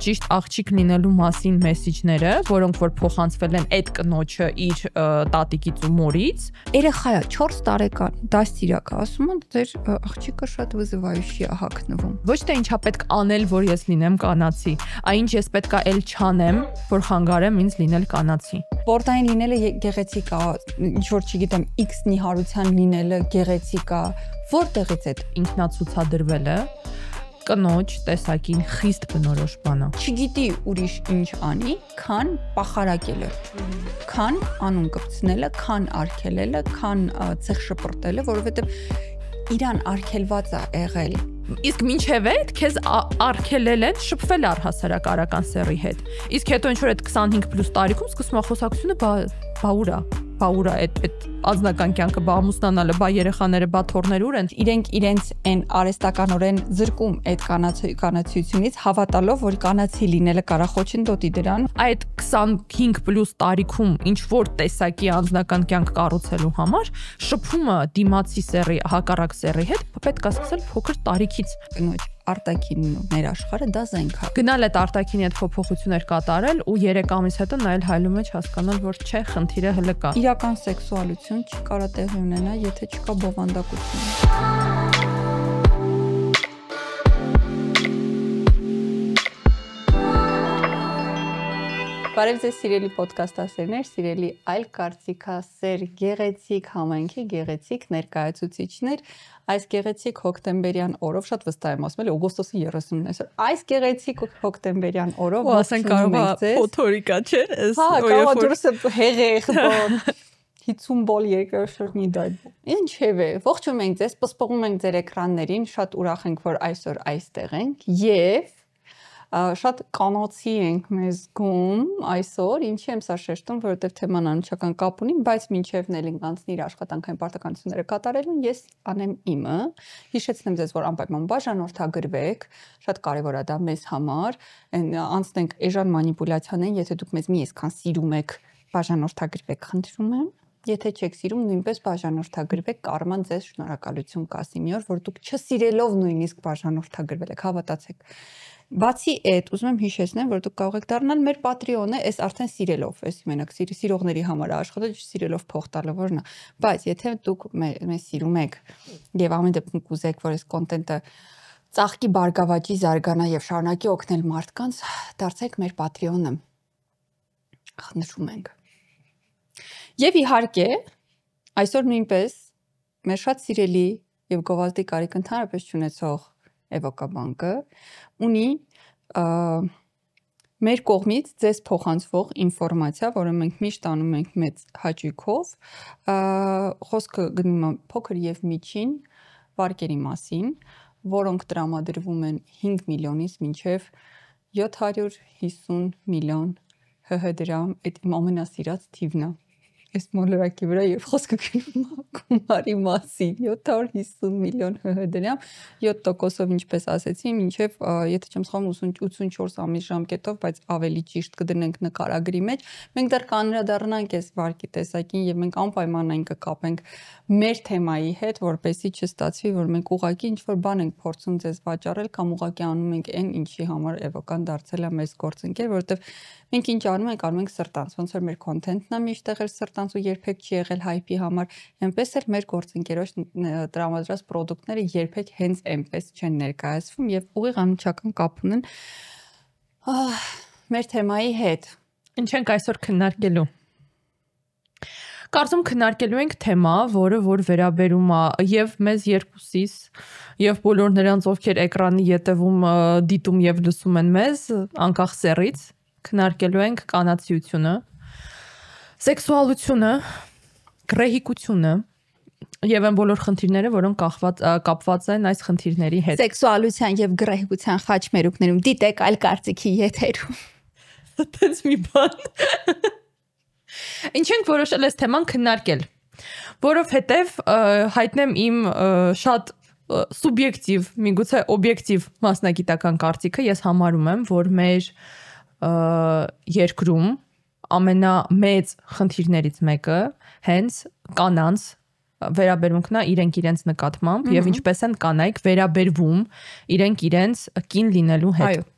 ճիշտ աղջիկ լինելու մասին մեսիջները, որոնք որ փոխանցվել են այդ կնոջը իր տատիկից ու մորից, երեխայա 4 տարեկան դաստիարակ ասում են ձեր աղջիկը շատ վզվայուշի է հագնվում։ Ոչ թե ինչա պետք անել, որ ես լինեմ կանացի, այնինչ ես պետքա էլ չանեմ, որ խանգարեմ ինձ լինել կանացի։ Սպորտային լինելը գեղեցիկ է, ինչ որ չգիտեմ, X նիհարության լինելը գեղեցիկ է, որտեղից է ինքնացուցադրվելը կնոջ տեսակին խիստ բնորոշ բան է։ Չգիտի ուրիշ ինչ անի, քան պախարակելը, քան անուն կպցնելը, քան արգելելը, քան ցեղ շպրտելը, որովհետև իրան արգելված է եղել։ Իսկ մինչև այդ քեզ արգելել են շփվել առհասարակարական սեռի հետ։ Իսկ հետո ինչ որ այդ 25+ տարիքում սկսում է խոսակցությունը բաուրա այդ անձնական կյանքը բա ամուսնանալը, բա երեխաները, բա թորները ուր են։ Իրենք իրենց այն արեստականորեն զրկում այդ կանացիությունից, հավատալով, որ կանացի լինելը կարա խոչընդոտի դրան։ Այդ 25+ տարիքում ինչ որ տեսակի անձնական կյանք կառուցելու համար շփումը դիմացի սեռի, հակառակ սեռի հետ պետք է սկսել փոքր տարիքից։ Կնոջ արտաքինն ու ներաշխարհը դա զենք է։ Գնալ այդ արտաքինի այդ փոփոխություններ կատարել ու 3 ամիս հետո նայել հայլու մեջ հասկանալ, որ չէ, խնդիրը հələ կա։ Իրական սեքսուալություն չկարա տեղի ունենա, եթե չկա բովանդակություն։ Բարև ձեզ սիրելի ոդկասթասերներ, սիրելի այլ կարծիքասեր, գեղեցիկ համայնքի գեղեցիկ ներկայացուցիչներ, այս գեղեցիկ հոկտեմբերյան օրով շատ վստահ եմ ասում, օգոստոսի 30-ն է, այս գեղեցիկ հոկտեմբերյան օրով ասենք կարող է փոթորիկա չէ, հա, կարող է դուրս հեղեղ, 50 բոլ երկրաշրջանի դայ։ Ինչևէ, ողջունում ենք ձեզ, սպասում ենք ձեր էկրաններին, շատ ուրախ ենք, որ այսօր այստեղ ենք եւ շատ կանացի ենք մեզ գում այսօր, ինչի եմ սա շեշտում, որովհետև թեման անմիջական կապ ունի, բայց մինչև Նելին կանցնի իր աշխատանքային պարտականությունները կատարելուն, ես անեմ իմը։ Հիշեցնեմ ձեզ, որ անպայման բաժանորդագրվեք, շատ կարևոր է դա մեզ համար, անցնենք էժան մանիպուլյացիաներին, եթե դուք մեզ մի այսքան սիրում եք, բաժանորդագրվեք, խնդրում եմ։ Եթե չեք սիրում, նույնպես բաժանորդագրվեք, կարման ձեզ շնորհակալություն կասի մի օր, որ դուք չսիրելով նույնիսկ բաժանորդագրվել եք, հավատացեք։ Բացի այդ, ուզում եմ հիշեցնեմ, որ դուք կարող եք դառնալ մեր Patreon-ը, այս արդեն սիրելով, էս մենակ սիրողների համար է աշխատել, սիրելով փող տալը որն է, բայց եթե դուք մեզ սիրում եք եւ ամեն դեպքում կուզեք, որ այս կոնտենտը ծաղկի բարգավաճի, զարգանա եւ շարունակի օգնել մարդկանց, դարձեք մեր Patreon-ը։ Խնդրում ենք։ Եվ իհարկե, այսօր նույնպես մեր շատ սիրելի եւ գովազդի կարիք ընդհանրապես չունեցող Էվոկաբանկը ունի մեր կողմից ձեզ փոխանցվող ինֆորմացիա, որը մենք միշտ անում ենք մեծ հաճույքով, խոսքը գնում է փոքր եւ միջին վարկերի մասին, որոնք տրամադրվում են 5 միլիոնից մինչեւ 750 միլիոն ՀՀ դրամ, այդ իմ ամենասիրած թիվն է։ Այս մոլորակի վրա եւ խոսքը գնում է գումարի մասին 750 միլիոն ՀՀ դրամ 7%-ով ինչպես ասեցի մինչեւ եթե չեմ սխալվում 84 ամիս ժամկետով, բայց ավելի ճիշտ կդնենք նկարագրի մեջ։ Մենք դեռ կանրադառնանք այս վարկի տեսակին եւ մենք անպայման այն կկապենք մեր թեմայի հետ, որպեսզի չստացվի, որ մենք ուղակի ինչ-որ բան ենք փորձում ձեզ վաճառել կամ ուղակի անում ենք այն, ինչի համար Էվոկան դարձել է մեզ գործընկեր, որովհետեւ մենք ինչ անում ենք սրտանց, ոնց որ մեր կոնտենտն է միշտ եղել սրտանց ու երբեք չի եղել հայպի համար, այնպես էլ մեր գործընկերոջ տրամադրած պրոդուկտները երբեք հենց այնպես չեն ներկայացվում եւ ուղիղ անմիջական կապ ունեն մեր թեմայի հետ։ Ինչ ենք այսօր քննարկելու։ Կարծում քննարկելու ենք թեմա, որը որ վերաբերում է եւ մեզ երկուսիս, եւ բոլոր նրանց, ովքեր էկրանի ետևում դիտում եւ լսում են մեզ, անկախ սեռից, քննարկելու ենք կանացիությունը, սեքսուալությունը, գրեհիկությունը եւ այն բոլոր խնդիրները, որոնք կապված են այս խնդիրների հետ։ Սեքսուալության եւ գրեհիկության խաչմերուկներում դիտեք այլ կարծիքի եթերում։ Դες մի բան։ Ինչ ենք որոշել այս թեման քննարկել, որովհետև հայտնեմ իմ շատ սուբյեկտիվ, միգուցե օբյեկտիվ մասնագիտական կարծիքը, ես համարում եմ, որ մեր երկրում ամենամեծ խնդիրներից մեկը հենց կանանց վերաբերմունքն է իրենք իրենց նկատմամբ եւ ինչպես են կանայք վերաբերվում իրենք իրենց կին լինելու հետ։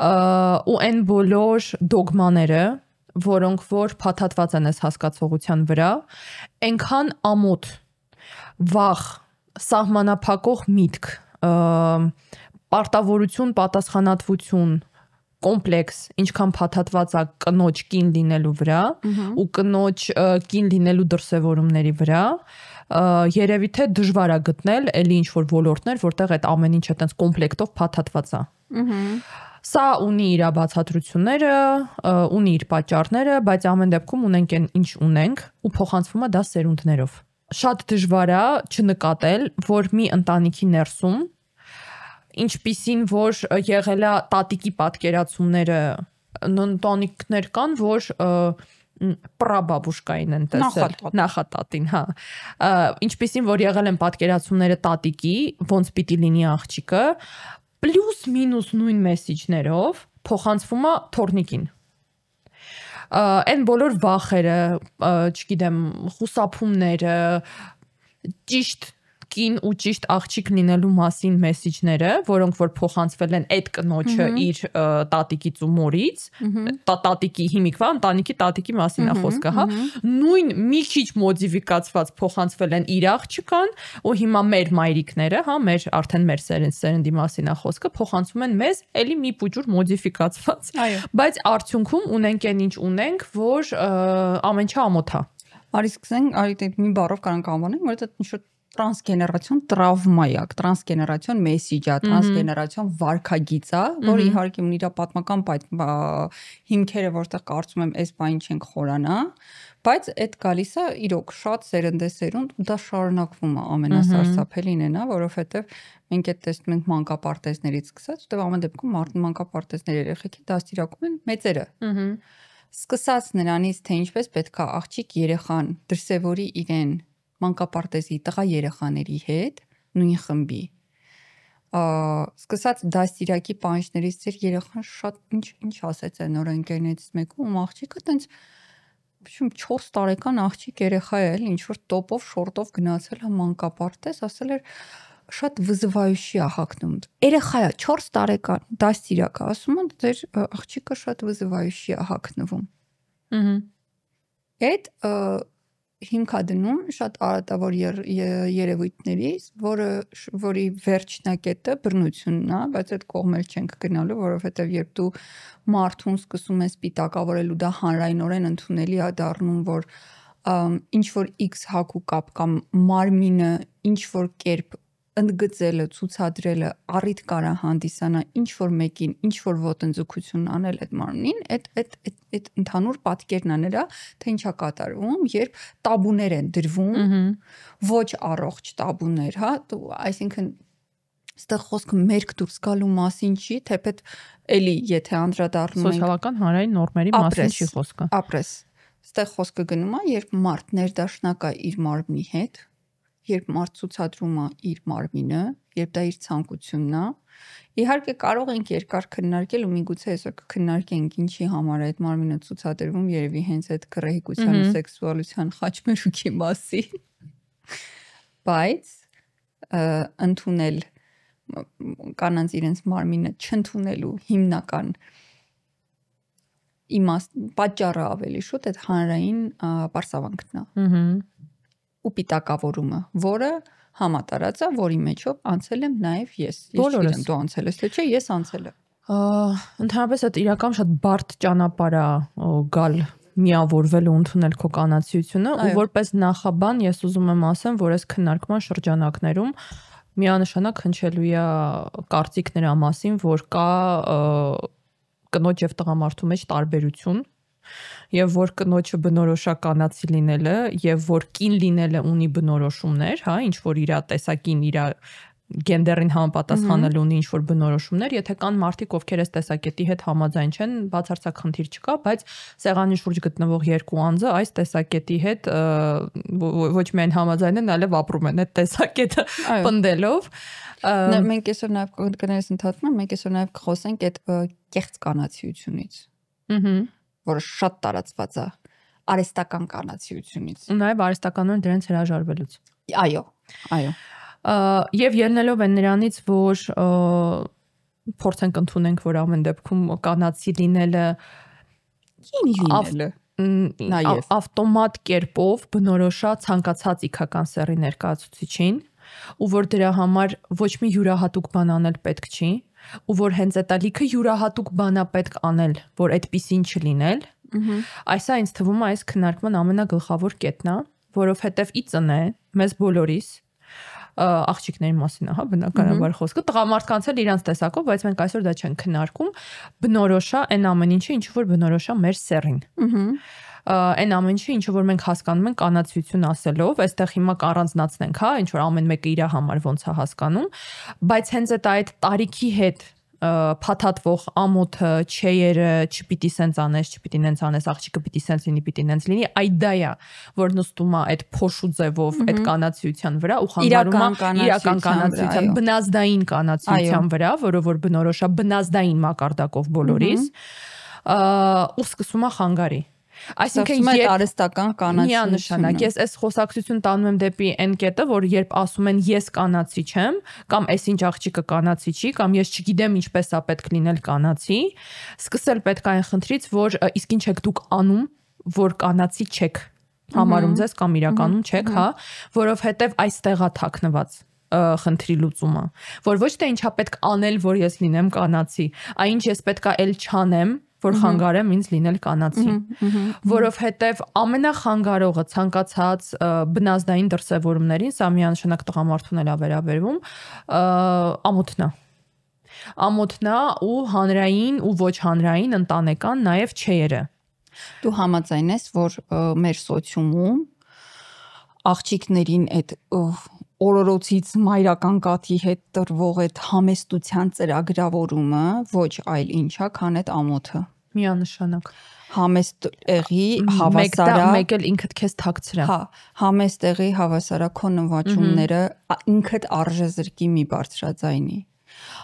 ու այն բոլոր դոգմաները, որոնք որ փաթաթված են այս հասկացողության վրա, այնքան ամոթ, վախ, սահմանափակող միտք, պարտավորություն, պատասխանատվություն, կոմպլեքս, ինչքան փաթաթված է կնոջ կին լինելու վրա ու կնոջ կին լինելու դրսևորումների վրա, երևի թե դժվար է գտնել էլի ինչ որ ոլորտներ, որտեղ այդ ամեն ինչը տենց կոմպլեկտով փաթաթված է։ Սա ունի իր բացատրությունները, ունի իր պատճառները, բայց ամեն դեպքում ունենք այն ինչ ունենք ու փոխանցվում է դա սերունդներով։ Շատ դժվար է չնկատել, որ մի ընտանիքի ներսում ինչպիսին որ եղել է տատիկի պատկերացումները, ընտանիքներ կան, որ պրաբաբուշկային են տեսել, նախատատին, հա։ Ինչպիսին որ եղել են պատկերացումները տատիկի, ոնց պիտի լինի աղջիկը, պլյուս մինուս նույն մեսիջներով փոխանցվում է թորնիկին։ Այն բոլոր վախերը, չգիտեմ, խուսափումները, ճիշտ կին ու ճիշտ աղջիկ լինելու մասին մեսիջները, որոնք որ փոխանցվել են այդ կնոջը իր տատիկից ու մորից, տատիկի հիմիկվա, ընտանիքի տատիկի մասին է խոսքը, հա, նույն մի քիչ մոդիֆիկացված փոխանցվել են իր աղջկան ու հիմա մեր մայրիկները, հա, մեր արդեն մեր սերնդի մասին է խոսքը, փոխանցում են մեզ էլի մի փուջուր մոդիֆիկացված։ Բայց արդյունքում ունենք այն ինչ ունենք, որ ամեն ինչ ամոթ է։ Արի սկսենք, արի մի բառով կարանք անվանենք, որ դա ինչ-որ տրանսգեներացիոն տրավմա է, տրանսգեներացիոն մեսիջ է, տրանսգեներացիոն վարքագիծ է, որ իհարկե ունի իր պատմական հիմքերը, որտեղ կարծում եմ այս բանը չենք խորանա, բայց այդ գալիս է իրոք շատ սերնդեսերունդ ու դա շարունակվում է ամենասարսափելին էնա, որովհետև մենք այդ տեսնում ենք մանկապարտեզներից սկսած, ու ամեն դեպքում մանկապարտեզների երեխեքի դաստիարակում են մեծերը։ Սկսած նրանից, թե ինչպես պետք է աղջիկ երեխան դրսևորի իրեն մանկապարտեզի տղա երեխաների հետ նույն խմբի։ Սկսած դաստիարակի պանջներից ձեր երեխան շատ ինչ ասեց այն նոր ընկերներից մեկը, ում աղջիկը տենց 4 տարեկան աղջիկ երեխա է, ինչ որ տոպով, շորտով գնացել է մանկապարտեզ, ասել էր շատ վզվայուշի է հագնում։ Երեխա է 4 տարեկան, դաստիարակը ասում են ձեր աղջիկը շատ վզվայուշի է հագնվում։ Այդ հիմք է դնում շատ արատավոր երևույթներից, որի վերջնակետը բռնությունն է, բայց այդ կողմել չենք գնալու, որովհետև երբ դու մարդուն սկսում ես պիտակավորել ու դա հանրայնորեն ընդունելի է դառնում, որ ինչ որ X հակու կապ կամ մարմինը ինչ որ կերպ ընդգծելը, ցուցադրելը առիթ կարա հանդիսանա ինչ որ մեկին, ինչ որ ոտնձգություն անել այդ մարմնին, այդ ընդհանուր պատկերն է նրա, թե ինչա կատարվում, երբ տաբուներ են դրվում, ոչ առողջ տաբուներ, հա, այսինքն այստեղ խոսքը մերկ դուրս գալու մասին չի, թեպետ էլի եթե անդրադառնում ենք սոցիալական հանրային նորմերի մասին չի խոսքը։ Ապրես։ Այստեղ խոսքը գնում է, երբ մարդ ներդաշնակ է իր մարմնի հետ, երբ մարդ ցուցադրում է իր մարմինը, երբ դա իր ցանկությունն է, իհարկե կարող ենք երկար քննարկել ու միգուցե այսօր կքննարկենք ինչի համար է այդ մարմինը ցուցադրվում, երևի հենց այդ գռեհկության ու սեքսուալության խաչմերուկի մասին, բայց ընդունել կանանց իրենց մարմինը չընդունելու հիմնական պատճառը ավելի շուտ այդ հանրային պարսավանքն է։ Ու պիտակավորումը, որը համատարած է, որի մեջով անցել եմ նաև ես։ Ես չգիտեմ դու անցել ես, թե չէ, ես անցել եմ։ Ընդհանրապես այդ իրական շատ բարդ ճանապարհ է գալ միավորվել ու ընդունել քո կանացիությունը, ու որպես նախաբան ես ուզում եմ ասեմ, որ այս քննարկման շրջանակներում միանշանակ հնչելու է կարծիք նրա մասին, որ կա կնոջ եւ տղամարդու մեջ տարբերություն եւ որ կնոջը բնորոշականացի լինելը եւ որ կին լինելը ունի բնորոշումներ, հա, ինչ որ իր տեսակին, իր գենդերին համապատասխանել ունի ինչ որ բնորոշումներ, եթե կան մարդիկ, ովքեր այս տեսակետի հետ համաձայն չեն, բացարձակ խնդիր չկա, բայց սեղանի շուրջ գտնվող երկու անձը այս տեսակետի հետ ոչ միայն համաձայն են, այլև ապրում են այդ տեսակետը պնդելով։ Մենք այսօր նաեւ կներես ընդհանրում, մենք այսօր նաեւ կխոսենք այդ կեղծ կանացիությունից։ Որը շատ տարածված է արհեստական կանացիությունից։ Ու նաև արհեստականորեն դրանց հրաժարվելուց։ Այո։ Եվ ելնելով այն նրանից, որ փորձենք ընդունենք, որ ամեն դեպքում կանացի լինելը Նաեւ ավտոմատ կերպով բնորոշա ցանկացած իքական սեռի ներկայացուցիչին, ու որ դրա համար ոչ մի յուրահատուկ բան անել պետք չի, ու որ հենց այդ լիքը յուրահատուկ բանա պետք անել, որ այդպեսին չլինել, այսա ինձ թվում է այս քննարկման ամենագլխավոր կետն է, որովհետև ի ծնե մեզ բոլորիս աղջիկների մասին է, հա, բնականաբար խոսքը, տղամարդկանց էլ իրանց տեսակով, բայց մենք այսօր դա չենք քննարկում, բնորոշա այն ամեն ինչը, ինչ որ բնորոշա մեր սեռին։ Այն ամեն ինչը, ինչ որ մենք հասկանում ենք կանացիություն ասելով, այստեղ հիմա կառանձնացնենք, հա, ինչ որ ամեն մեկը իր համար ոնց է հասկանում, բայց հենց այդ տարիքի հետ փաթաթվող ամոթը, չեյերը, չպիտի սենց անես, չպիտի նենց անես, աղջիկը պիտի սենց լինի, պիտի նենց լինի, այդ դա է, որ նստում է այդ փոշու ձևով այդ կանացիության վրա ու խանգարում է իրական կանացիության, բնազդային կանացիության վրա, որը որ բնորոշ է բնազդային մակարդակով բոլորիս, ու սկսում է խանգարի։ Այսինքն արհեստական կանացիություն։ Միանշանակ, ես այս խոսակցություն տանում եմ դեպի այն կետը, որ երբ ասում են ես կանացի չեմ, կամ այսինչ աղջիկը կանացի չի, կամ ես չգիտեմ ինչպես է պետք լինել կանացի, սկսել պետք է այն խնդրից, որ իսկ ինչ եք դուք անում, որ կանացի չեք համարում ձեզ կամ իրականում չեք, հա, որովհետև այստեղ է թաքնված խնդրի լուծումը, որ ոչ թե ինչա պետք անել, որ ես լինեմ կանացի, այն ինչ ես պետքա էլ չանեմ, որ խանգարեմ ինձ լինել կանացի, որովհետև ամենախանգարողը ցանկացած բնազդային դրսևորումներին, սա միանշանակ տղամարդուն էլ է վերաբերվում, ամոթն է ու հանրային ու ոչ հանրային ընտանեկան նաև չեյերը։ Դու համաձայն ես, որ մեր սոցիումում աղջիկներին այդ օրորոցից մայրական կաթի հետ տրվող այդ համեստության ծրագրավորումը ոչ այլ ինչա, քան այդ ամոթը։ Միանշանակ։ Համեստ եղի հավասարա մեկ էլ ինքդ քեզ թաքցրա։ Հա, համեստ եղի հավասարա քո նվաճումները ինքդ արժեզրկի մի բարձրաձայնի։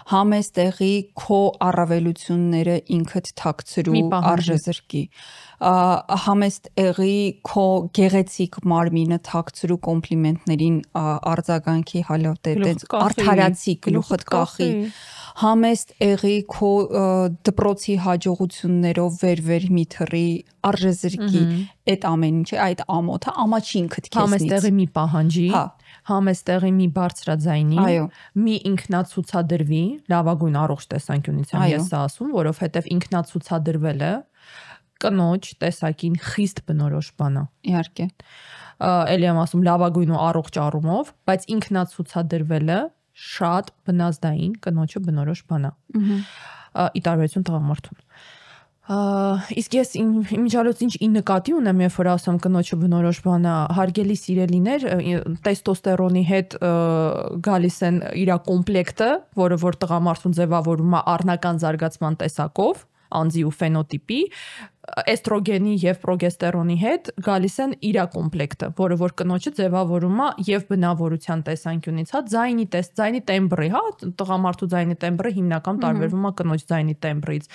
Համեստ եղի քո առավելությունները ինքդ թաքցրու արժեզրկի։ Համեստ եղի քո գեղեցիկ մարմինը թաքցրու կոմպլիմենտներին արձագանքի հալոտետեց արդարացի գլուխդ կախի։ Համեստ եղի քո դպրոցի հաջողություններով վեր մի թռի արժեզրկի այդ ամեն ինչը, այդ ամոթը ամաչի ինքդ քեզնից։ Համեստ եղի մի պահանջի, համեստ եղի մի բարձրաձայնի, մի ինքնացուցադրվի, լավագույն առողջ տեսանկյունից եմ ես ասում, որովհետև ինքնացուցադրվելը կնոջ տեսակին խիստ բնորոշ բան է։ Իհարկե։ Էլի եմ ասում լավագույն ու առողջ առումով, բայց ինքնացուցադրվելը շատ բնազդային կնոջը բնորոշ բան է։ Ի տարբերություն տղամարդուն։ Իսկ ես իմիջիալոց ինչ նկատի ունեմ, երբ որ ասում կնոջը բնորոշ բան է, հարգելի սիրելիներ, տեստոստերոնի հետ գալիս են իր կոմպլեկտը, որը որ տղամարդուն ձևավորում է առնական զարգացման տեսակով, անձի ու ֆենոտիպի, էստրոգենի եւ պրոգեստերոնի հետ գալիս են իր կոմպլեկտը, որը որ կնոջը ձևավորում է եւ բնավորության տեսանկյունից, հա, ձայնի տեմբրի, հա, տղամարդու ձայնի տեմբրը հիմնական տարբերվում է կնոջ ձայնի տեմբրից,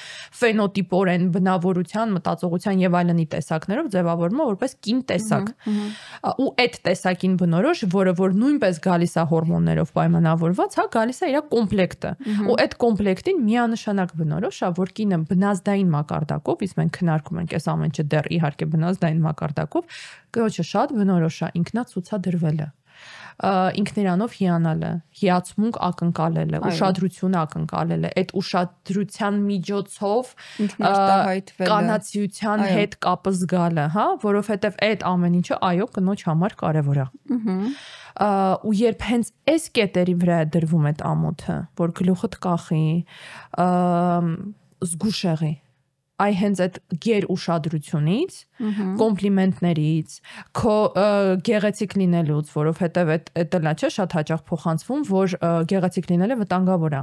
ֆենոտիպորեն, բնավորության, մտածողության եւ այլնի տեսակներով ձևավորվում է որպես կին տեսակ։ Ու այդ տեսակին բնորոշ, որը որ նույնպես գալիս է հորմոններով պայմանավորված, հա, գալիս է իր կոմպլեկտը։ Ու այդ կոմպլեկտին միանշանակ բնորոշ է, որ կինը բնազդային մակարդակով, իսկ մենք քննարկում ենք այս ամենը դեռ իհարկե բնազդային մակարդակով, կնոջը շատ բնորոշ է ինքնացուցադրվելը, ինքնիրանով հիանալը, հիացմունք ակնկալելը, ուշադրություն ակնկալելը, այդ ուշադրության միջոցով կանացիության հետ կապը զգալը, հա, որովհետև այդ ամեն ինչը այո կնոջ համար կարևոր է։ Ու երբ հենց այս կետերի վրա է դրվում այդ ամոթը, որ գլուխդ կախի, զգուշ եղի, այ հենց այդ գեր ուշադրությունից, կոմպլիմենտներից, քո գեղեցիկ լինելուց, որովհետև այդ լա չէ շատ հաճախ փոխանցվում, որ գեղեցիկ լինելը վտանգավոր է։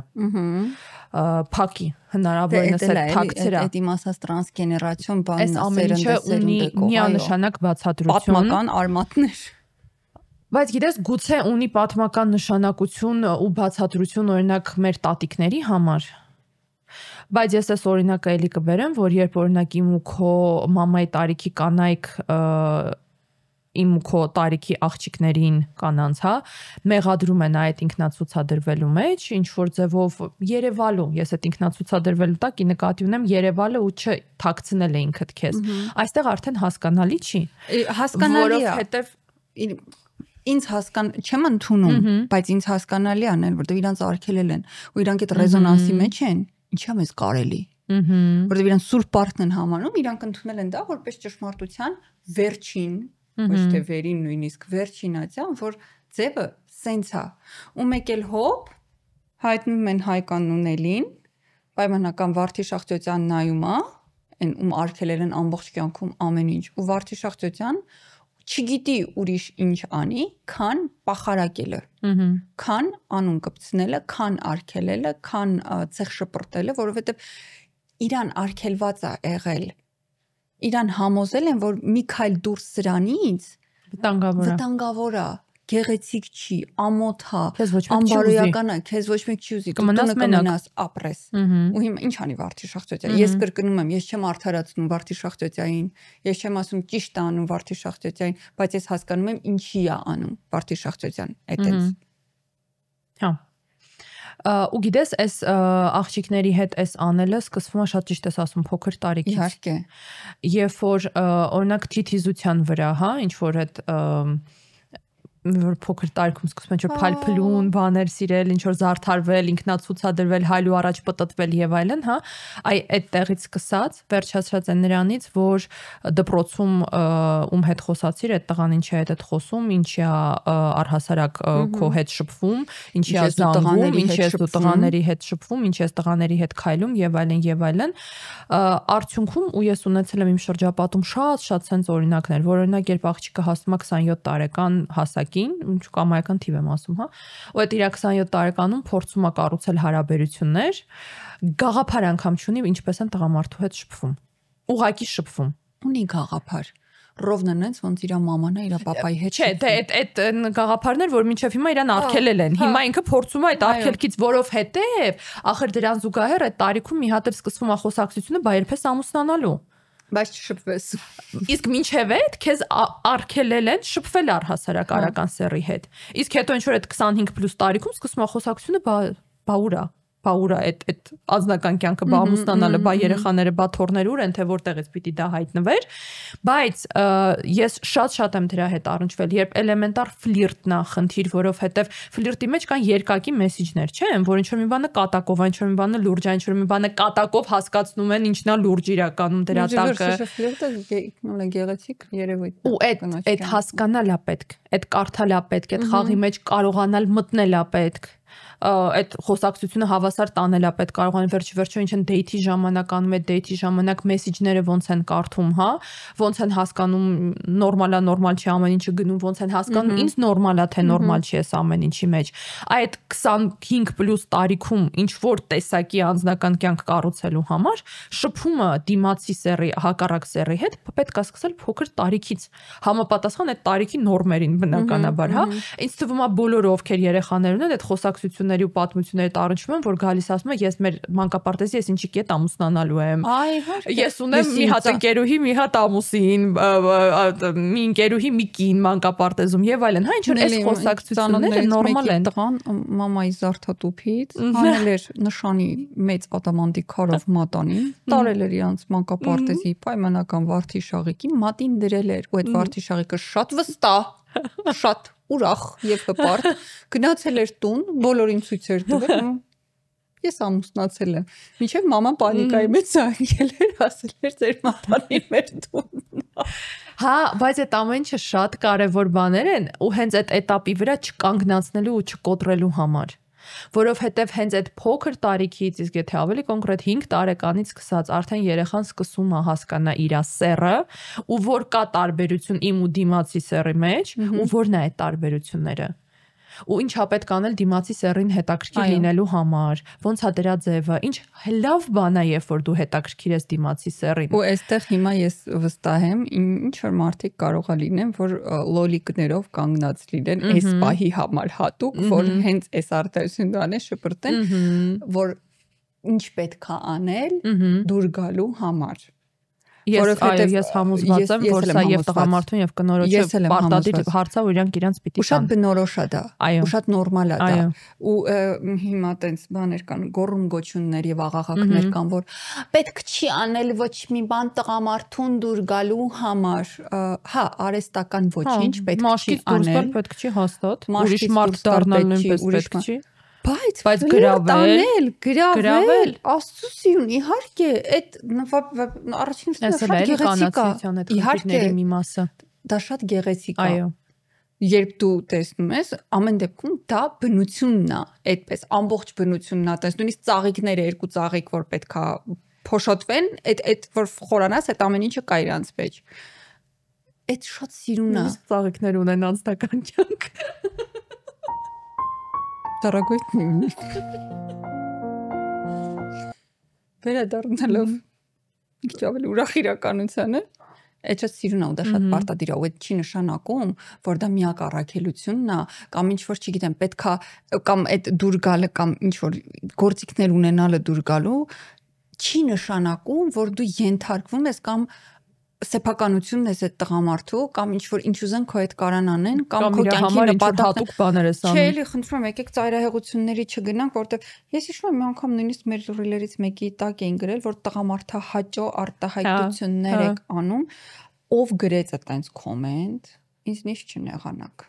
Փակի, հնարավորինս է թաքցրա։ Այդ իմ ասած տրանսգեներացիոն բանն այս ամեն ինչը ունի միանշանակ բացատրություն։ Պատմական արմատներ։ Բայց գիտես, գուցե ունի պատմական նշանակություն ու բացատրություն օրինակ մեր տատիկների համար։ Բայց ես այս օրինակը էլի կբերեմ, որ երբ օրինակ իմ ու քո մամայի տարիքի կանայք իմ ու քո տարիքի աղջիկներին կանանց, հա, մեղադրում են այդ ինքնացուցադրվելու մեջ, ինչ որ ձևով Երևալու, ես այդ ինքնացուցադրվելու տակ ի նկատի ունեմ Երևալը ու չթաքցնել է ինքդ քեզ։ Այստեղ արդեն հասկանալի չի։ Հասկանալի է, որովհետև ինձ չեմ ընդունում, բայց ինձ հասկանալի է անել, որտեղ իրանց արգելել են, ու իրանք այդ ռեզոնանսի մեջ են, ինչա մեզ կարելի։ Որտեղ իրանք սուրբ պարտն են համանում, իրանք ընդունել են դա որպես ճշմարտության վերջին, ոչ թե վերին նույնիսկ վերջինացիան, որ ձևը սենց է։ Ու մեկ էլ հոп հայտնում են Հայկանունելին, պայմանական Վարդի Շախտյոթյան նայում է, այն ում արգելել են ամբողջ կյանքում ամեն ինչ, ու Վարդի Շախտյոթյան չգիտի ուրիշ ինչ անի, քան պախարակելը, քան անուն կպցնելը, քան արգելելը, քան ցեղ շպրտելը, որովհետև իրան արգելված է եղել, իրան համոզել են, որ մի քայլ դուրս սրանից վտանգավոր է, գեղեցիկ չի, ամոթ է, անբարոյական է, քեզ ոչ մեկ չի ուզի, կմնաս ապրես։ Ու հիմա ինչ անի Վարդի Շախտյոթյան։ Ես կրկնում եմ, ես չեմ արդարացնում Վարդի Շախտյոթյանին, ես չեմ ասում ճիշտ է անում Վարդի Շախտյոթյանին, բայց ես հասկանում եմ ինչի է անում Վարդի Շախտյոթյան այդտենց։ Հա։ Ու գիտես, այս աղջիկների հետ այս անելը սկսվում է շատ ճիշտ ես ասում փոքր տարիքից։ Իհարկե։ Երբ որ օրինակ թիթիզության վրա, հա, ինչ որ այդ որ փոքր տարիքում սկսում են փալփլուն բաներ սիրել, ինչ որ զարդարվել, ինքնացուցադրվել, հայլու առաջ պտտվել եւ այլն, հա, այդ տեղից սկսած վերջացած է նրանից, որ դպրոցում ում հետ խոսացիր, այդ տղան ինչի հետ է խոսում, ինչի է առհասարակ քո հետ շփվում, ինչի է զանգում, ինչի է դու տղաների հետ շփվում, ինչի է տղաների հետ քայլում եւ այլն եւ այլն։ Արդյունքում ու ես ունեցել եմ իմ շրջապատում շատ sense օրինակներ, որ օրինակ երբ աղջիկը հասնում է 27 տարեկան հասակին, կամայական թիվ եմ ասում, հա, ու այդ իր 27 տարեկանում փորձում է կառուցել հարաբերություններ, գաղափար անգամ չունի ինչպես են տղամարդու հետ շփվում։ Ուղղակի շփվում։ Ունի գաղափար։ Ռովն նենց ոնց իր մաման է, իր պապայի հետ։ Չէ, դե այդ գաղափարներ, որ մինչև հիմա իրան արգելել են։ Հիմա ինքը փորձում է այդ արգելքից, որովհետև ախր դրան զուգահեռ այդ տարիքում մի հատ էլ սկսվում է խոսակցությունը, բա երբ ես ամուսնանալու։ Բայց շփվես։ Իսկ մինչև այդ քեզ արգելել են շփվել առհասարակ արական սեռի հետ։ Իսկ հետո ինչ որ այդ 25+ տարիքում սկսում է խոսակցությունը, բա ուրա այդ անձնական կյանքը, բա ամուսնանալը, բա երեխաները, բա թորները ուր են, թե որտեղից պիտի դա հայտնվեր, բայց ես շատ եմ դրա հետ առնչվել, երբ էլեմենտար ֆլիրտն է խնդիր, որովհետև ֆլիրտի մեջ կան երկակի մեսիջներ, չէ՞, որ ինչ որ մի բանը կատակով, ինչ որ մի բանը լուրջ, ինչ որ մի բանը կատակով հասկացնում են ինչն է լուրջ իրականում դրա տակը։ Ֆլիրտը գեղեցիկ երևույթ։ Ու այդ հասկանալ է պետք, այդ կարդալ է պետք, այդ խաղի մեջ կարողանալ մտնել է պետք։ Այդ խոսակցությունը հավասար տանել է պետք կարողան վերջի ինչ են դեյթի ժամանակ անում, այդ դեյթի ժամանակ մեսիջները ոնց են կարդում, հա, ոնց են հասկանում նորմալ է, նորմալ չի ամեն ինչը գնում, ոնց են հասկանում ինձ նորմալ է, թե նորմալ չի էս ամեն ինչի մեջ։ Այդ 25+ տարիքում ինչ որ տեսակի անձնական կյանք կառուցելու համար շփումը դիմացի սեռի, հակառակ սեռի հետ պետք է սկսել փոքր տարիքից, համապատասխան այդ տարիքի նորմերին բնականաբար, հա։ Ինձ թվում է բոլորը ովքեր երեխաներ ունեն, այդ խոսակցությունների ու պատմությունների առնչվում են, որ գալիս ասում է, ես մեր մանկապարտեզի ես ինչի կետ ամուսնանալու եմ։ Ես ունեմ մի հատ ընկերուհի, մի հատ ամուսին, մի ընկերուհի, մի կին մանկապարտեզում եւ այլն, հա, ինչ որ այս խոսակցությունները նորմալ են։ Տղան մամայի զարդատուփից հանել էր նշանի մեծ ադամանդի քարով մատանին, տարել էր իրանց մանկապարտեզի պայմանական վարդի շաղիկին, մատին դրել էր, ու այդ վարդի շաղիկը շատ վստահ, շատ ուրախ եւ հպարտ գնացել էր տուն, բոլորին ցույց էր տվել։ Ես ամուսնացել եմ։ Մինչև մաման պանիկայի մեջ զանգել էր, ասել էր ձեր մատանին մեր տուն։ Հա, բայց այդ ամեն ինչը շատ կարևոր բաներ են ու հենց այդ этаպի վրա չկանգնացնելու ու չկոտրելու համար։ Որովհետև հենց այդ փոքր տարիքից, իսկ եթե ավելի կոնկրետ 5 տարեկանից սկսած արդեն երեխան սկսում է հասկանա իր սեռը ու որ կա տարբերություն իմ ու դիմացի սեռի մեջ ու որն է այդ տարբերությունները ու ինչա պետք անել դիմացի սեռին հետաքրքիր լինելու համար, ոնց է դրա ձևը, ինչ լավ բան է, երբ որ դու հետաքրքիր ես դիմացի սեռին։ Ու այստեղ հիմա ես վստահ եմ, ինչ որ մարդիկ կարող է լինեն, որ լոլիկներով կանգնած լինեն այս պահի համար հատուկ, որ հենց այս արտահայտությունն անեն, շփրտեն, որ ինչ պետք է անել դուր գալու համար։ Ես համոզված եմ, որ սա եւ տղամարդուն եւ կնորոջը պարտադիր հարց է, որ իրանք իրանց պիտի տան։ Ու շատ բնորոշ է դա, ու շատ նորմալ է դա։ Ու հիմա տենց բաներ կան, գոռում գոչյուններ եւ աղաղակներ կան, որ պետք չի անել ոչ մի բան տղամարդուն դուր գալու համար։ Հա, արհեստական ոչինչ պետք չի անել։ Պետք չի հաստատ։ Ուրիշ մարդ դառնալու նույնպես պետք չի։ Բայց գրավել, Աստծո սիրուն, իհարկե, այդ առաջին շատ գեղեցիկ է։ Իհարկե, մի մասը։ Դա շատ գեղեցիկ է։ Երբ դու տեսնում ես, ամեն դեպքում դա բնությունն է, այդպես ամբողջ բնությունն է, տես նույնիսկ ծաղիկները, երկու ծաղիկ, որ պետքա փոշոտվեն, այդ որ խորանաս, այդ ամեն ինչը կա իրանց մեջ։ Այդ շատ սիրուն է։ Նույնիսկ ծաղիկներ ունեն անձնական կյանք։ Դարագույթն ունի։ Վերադառնալով քիչ ավելի ուրախ իրականությանը, այդ շատ սիրուն է ու դա շատ պարտադիր է, ու այդ չի նշանակում, որ դա միակ առաքելությունն է, կամ ինչ որ չգիտեմ, պետքա կամ այդ դուր գալը կամ ինչ որ գործիքներ ունենալը դուր գալու չի նշանակում, որ դու ենթարկվում ես կամ սեփականությունն ես այդ տղամարդու կամ ինչ որ ինչ ուզեն քո հետ կարան անեն կամ քո կյանքի նպատակ բաներ ես անում։ Չէ, էլի խնդրում եմ, եկեք ծայրահեղությունների չգնանք, որտեղ ես հիշում եմ մի անգամ նույնիսկ մեր ռիլերից մեկի տակ էին գրել, որ տղամարդը հաճո արտահայտություններ եք անում, ով գրեց այդպես կոմենտ, ինձնից չնեղանաք։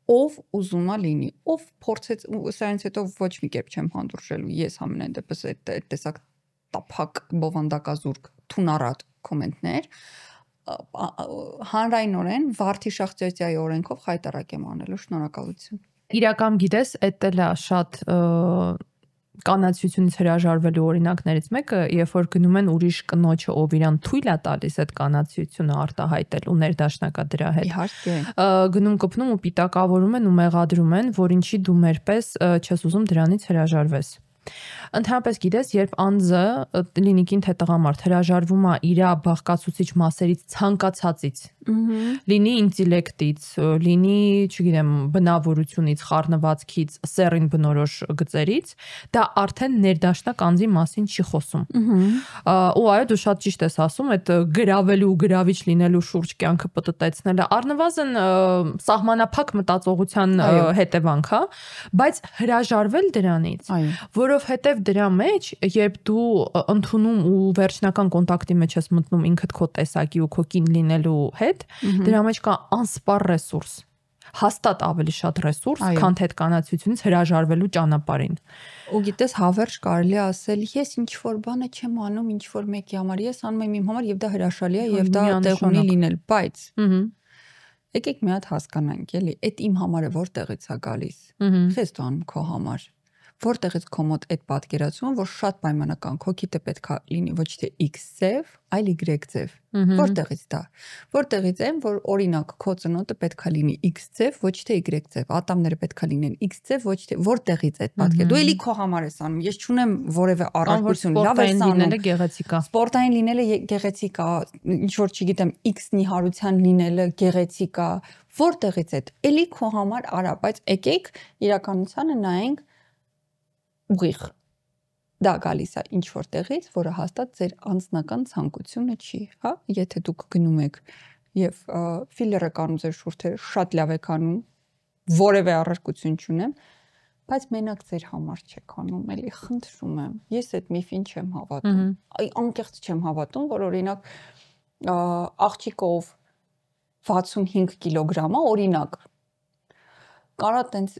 Ով ուզում է լինի, ով փորձեց սրանից հետո ոչ մի կերպ չեմ հանդուրժելու, ես ամենայն դեպս այդ տեսակ տափակ բովանդակազուրկ թունարատ կոմենտներ հանրայնորեն Վարդի Շախտյոթյայի օրենքով խայտարակ եմ անելու, շնորհակալություն։ Իրական գիտես, այդ էլ է շատ կանացությունից հրաժարվելու օրինակներից մեկը, երբ որ գնում են ուրիշ կնոջը, ով իրան թույլ է տալիս այդ կանացությունը արտահայտել ու ներդաշնակա դրա հետ։ Իհարկե։ Գնում կպնում ու պիտակավորում են ու մեղադրում են, որ ինչի դու մերպես չես ուզում դրանից հրաժարվես։ Ընդհանրապես գիտես, երբ անձը լինի կին թե տղամարդ հրաժարվում է իր բաղկացուցիչ մասերից ցանկացածից, լինի ինտելեկտից, լինի, չգիտեմ, բնավորությունից, խառնվածքից, սեռին բնորոշ գծերից, դա արդեն ներդաշնակ անձի մասին չի խոսում։ Ու այո, դու շատ ճիշտ ես ասում, այդ գրավելու ու գրավիչ լինելու շուրջ կյանքը պտտեցնելը առնվազն սահմանափակ մտածողության հետևանք է, բայց հրաժարվել դրանից, որովհետև դրա մեջ, երբ դու ընդունում ու վերջնական կոնտակտի մեջ ես մտնում ինքդ քո տեսակի ու քո կին լինելու հետ, դրա մեջ կա անսպառ ռեսուրս, հաստատ ավելի շատ ռեսուրս, քան թե այդ կանացությունից հրաժարվելու ճանապարհին։ Ու գիտես, հավերժ կարելի ասել, ես ինչ որ բանը չեմ անում, ինչ որ մեկի համար, ես անում եմ իմ համար եւ դա հրաշալի է եւ դա տեղ ունի լինել, բայց եկեք մի հատ հասկանանք, էլի, այդ իմ համար է որտեղից է գալիս։ Քեզ դու անում քո համար։ Որտեղից քո մոտ այդ պատկերացումը, որ շատ պայմանական քո քիթը պետքա լինի ոչ թե X ձև, այլ Y ձև։ Որտեղից դա։ Որտեղից եմ, որ օրինակ քո ծնոտը պետքա լինի X ձև, ոչ թե Y ձև, ատամները պետքա լինեն X ձև, ոչ թե որտեղից այդ պատկերը։ Դու էլի քո համար ես անում։ Ես չունեմ որևէ առարկություն, լավ ես անում։ Լինելը գեղեցիկ է։ Սպորտային լինելը գեղեցիկ է, ինչ որ չգիտեմ, X նիհարության լինելը գեղեցիկ է։ Որտեղից այդ։ Էլի քո համար արա, բայց եկեք իրականությանը նայենք ուղիղ դա գալիս է ինչ որտեղից, որը հաստատ ձեր անձնական ցանկությունը չի, հա, եթե դուք գնում եք եւ ֆիլերը կանում ձեր շուրթերը շատ լավ եք անում, որևէ առարկություն չունեմ, բայց մենակ ձեր համար չեք անում, էլի խնդրում եմ, ես այդ միֆին չեմ հավատում, անկեղծ չեմ հավատում, որ օրինակ աղջիկով 65 կիլոգրամը օրինակ կարա տենց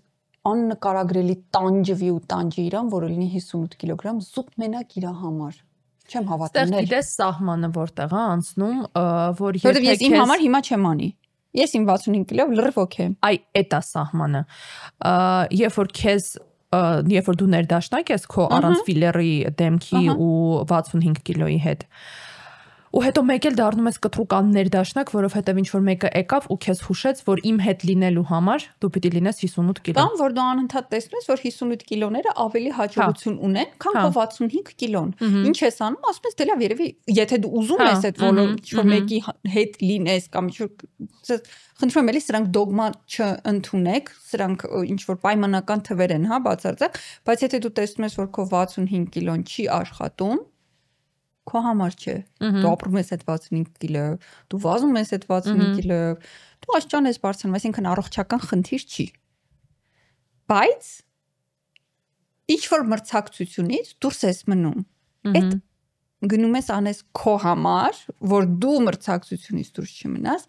աննկարագրելի տանջվի ու տանջի իրան, որը լինի 58 կիլոգրամ, զուտ մենակ իր համար։ Չեմ հավատում։ Ստեղ գիտես սահմանը որտեղ է անցնում, որ երբեք ես իմ համար հիմա չեմ անի։ Ես իմ 65 կիլով լրիվ օքեյ եմ։ Այ էդ է սահմանը։ Երբ որ դու ներդաշնակ ես քո առանց ֆիլերի դեմքի ու 65 կիլոյի հետ, ու հետո մեկ էլ դառնում ես կտրուկ ներդաշնակ, որովհետև ինչ որ մեկը եկավ ու քեզ հուշեց, որ իմ հետ լինելու համար դու պիտի լինես 58 կիլո։ Կամ որ դու անընդհատ տեսնում ես, որ 58 կիլոները ավելի հաջողություն ունեն, քան քո 65 կիլոն։ Ինչ ես անում, ասում ես դե լավ, երևի, եթե դու ուզում ես այդ ինչ որ մեկի հետ լինես կամ ինչ որ խնդրում եմ էլի սրանք դոգմա չընդունեք, սրանք ինչ որ պայմանական թվեր են, հա, բացարձակ, բայց եթե դու տեսնում ես, որ քո 65 կիլոն չի աշխատում, քո համար չէ։ Դու ապրում ես այդ 65 կիլոյով, դու վազում ես այդ 65 կիլոյով, դու աշճան ես բարձրանում, այսինքն առողջական խնդիր չի։ Բայց ինչ որ մրցակցությունից դուրս ես մնում։ Այդ գնում ես անես քո համար, որ դու մրցակցությունից դուրս չմնաս,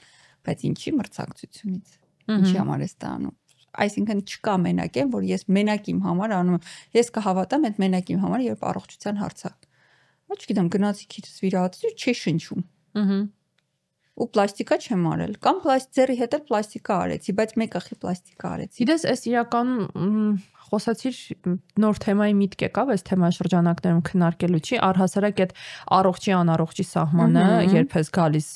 բայց ինչի մրցակցությունից։ Ինչի համար ես դա անում։ Այսինքն չկա մենակեն, որ ես մենակ իմ համար անում եմ։ Ես կհավատամ այդ մենակ իմ համար, երբ առողջության հարց է։ Ոչ գիտեմ, գնացի քիչ վիրահատություն, չի շնչում։ Ու պլաստիկա չեմ արել, կամ ձեռի հետ էլ պլաստիկա արեցի, բայց մեկ ախի պլաստիկա արեցի։ Գիտես, այս իրականում խոսացիր նոր թեմայի միտք եկավ, այս թեմայի շրջանակներում քննարկելու չի, առհասարակ այդ առողջի անառողջի սահմանը երբ ես գալիս,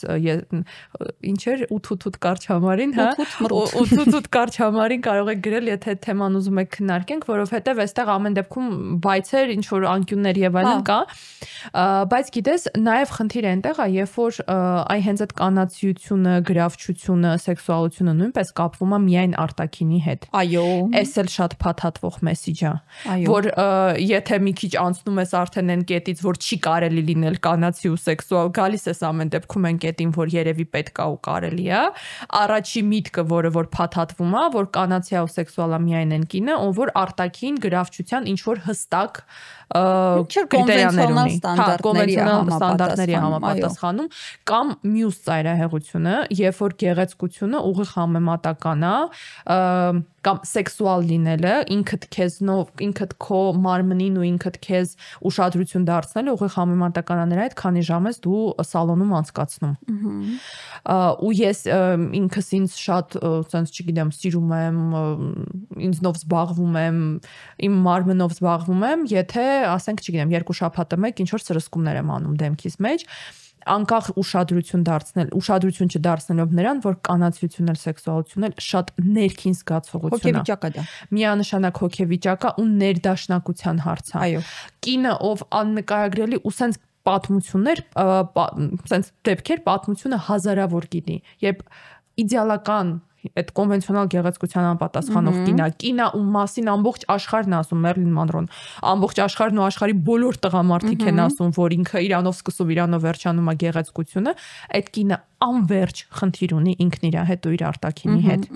ինչ էր 8-8 կարճ համարին, հա, 8-8 կարճ համարին կարող եք գրել, եթե այդ թեման ուզում եք քննարկենք, որովհետև այստեղ ամեն դեպքում բայցեր, ինչ որ անկյուններ եւ այլն կա, բայց գիտես, նաեւ խնդիրը այնտեղ է, երբ որ այ հենց այդ կանացիությունը, գրավչությունը, սեքսուալությունը նույնպես կապվում է միայն արտաքինի հետ։ Այո։ Էս էլ շատ փաթաթվող մեսիջ է, որ եթե մի քիչ անցնում ես արդեն այն կետից, որ չի կարելի լինել կանացի ու սեքսուալ, գալիս ես ամեն դեպքում այն կետին, որ երևի պետք է ու կարելի է, առաջի միտքը, որ փաթաթվում է, որ կանացիա ու սեքսուալը միայն այն կինը, ով որ արտաքին գրավչության ինչ որ հստակ կրիտերիաներ ունի, ստանդարտների համապատասխանում, կամ մյուս ծայրահեղությունը, երբ որ գեղեցկությունը ուղիղ համեմատական է, կամ սեքսուալ լինելը, ինքդ քեզնով, ինքդ քո մարմնին ու ինքդ քեզ ուշադրություն դարձնելը ուղիղ համեմատական է նրա հետ, քանի ժամ ես դու սալոնում անցկացնում։ Ու ես ինքս ինձ շատ, ասենց չգիտեմ, սիրում եմ, ինձնով զբաղվում եմ, իմ մարմնով զբաղվում եմ, եթե, ասենք, չգիտեմ, 2 շաբաթը մեկ ինչ որ սրսկումներ եմ անում դեմքիս մեջ, անկախ ուշադրություն չդարձնելով նրան, որ կանացիությունն էլ սեքսուալությունն էլ շատ ներքին զգացողություն է։ Հոգեվիճակ է դա։ Միանշանակ հոգեվիճակ է ու ներդաշնակության հարց է։ Այո։ Կինը, ով աննկարագրելի ու սենց պատմություններ, սենց դեպքեր պատմությունը հազարավոր գիտի, երբ իդեալական այդ կոնվենցիոնալ գեղեցկության անպատասխանող կինա ու մասին ամբողջ աշխարհն ասում, Մերլին Մոնրոն, ամբողջ աշխարհն ու աշխարհի բոլոր տղամարդիկ են ասում, որ ինքը իրանով սկսում, իրանով վերջանում է գեղեցկությունը, այդ կինը անverջ խնդիր ունի ինքն իր հետ ու իր արտաքինի հետ,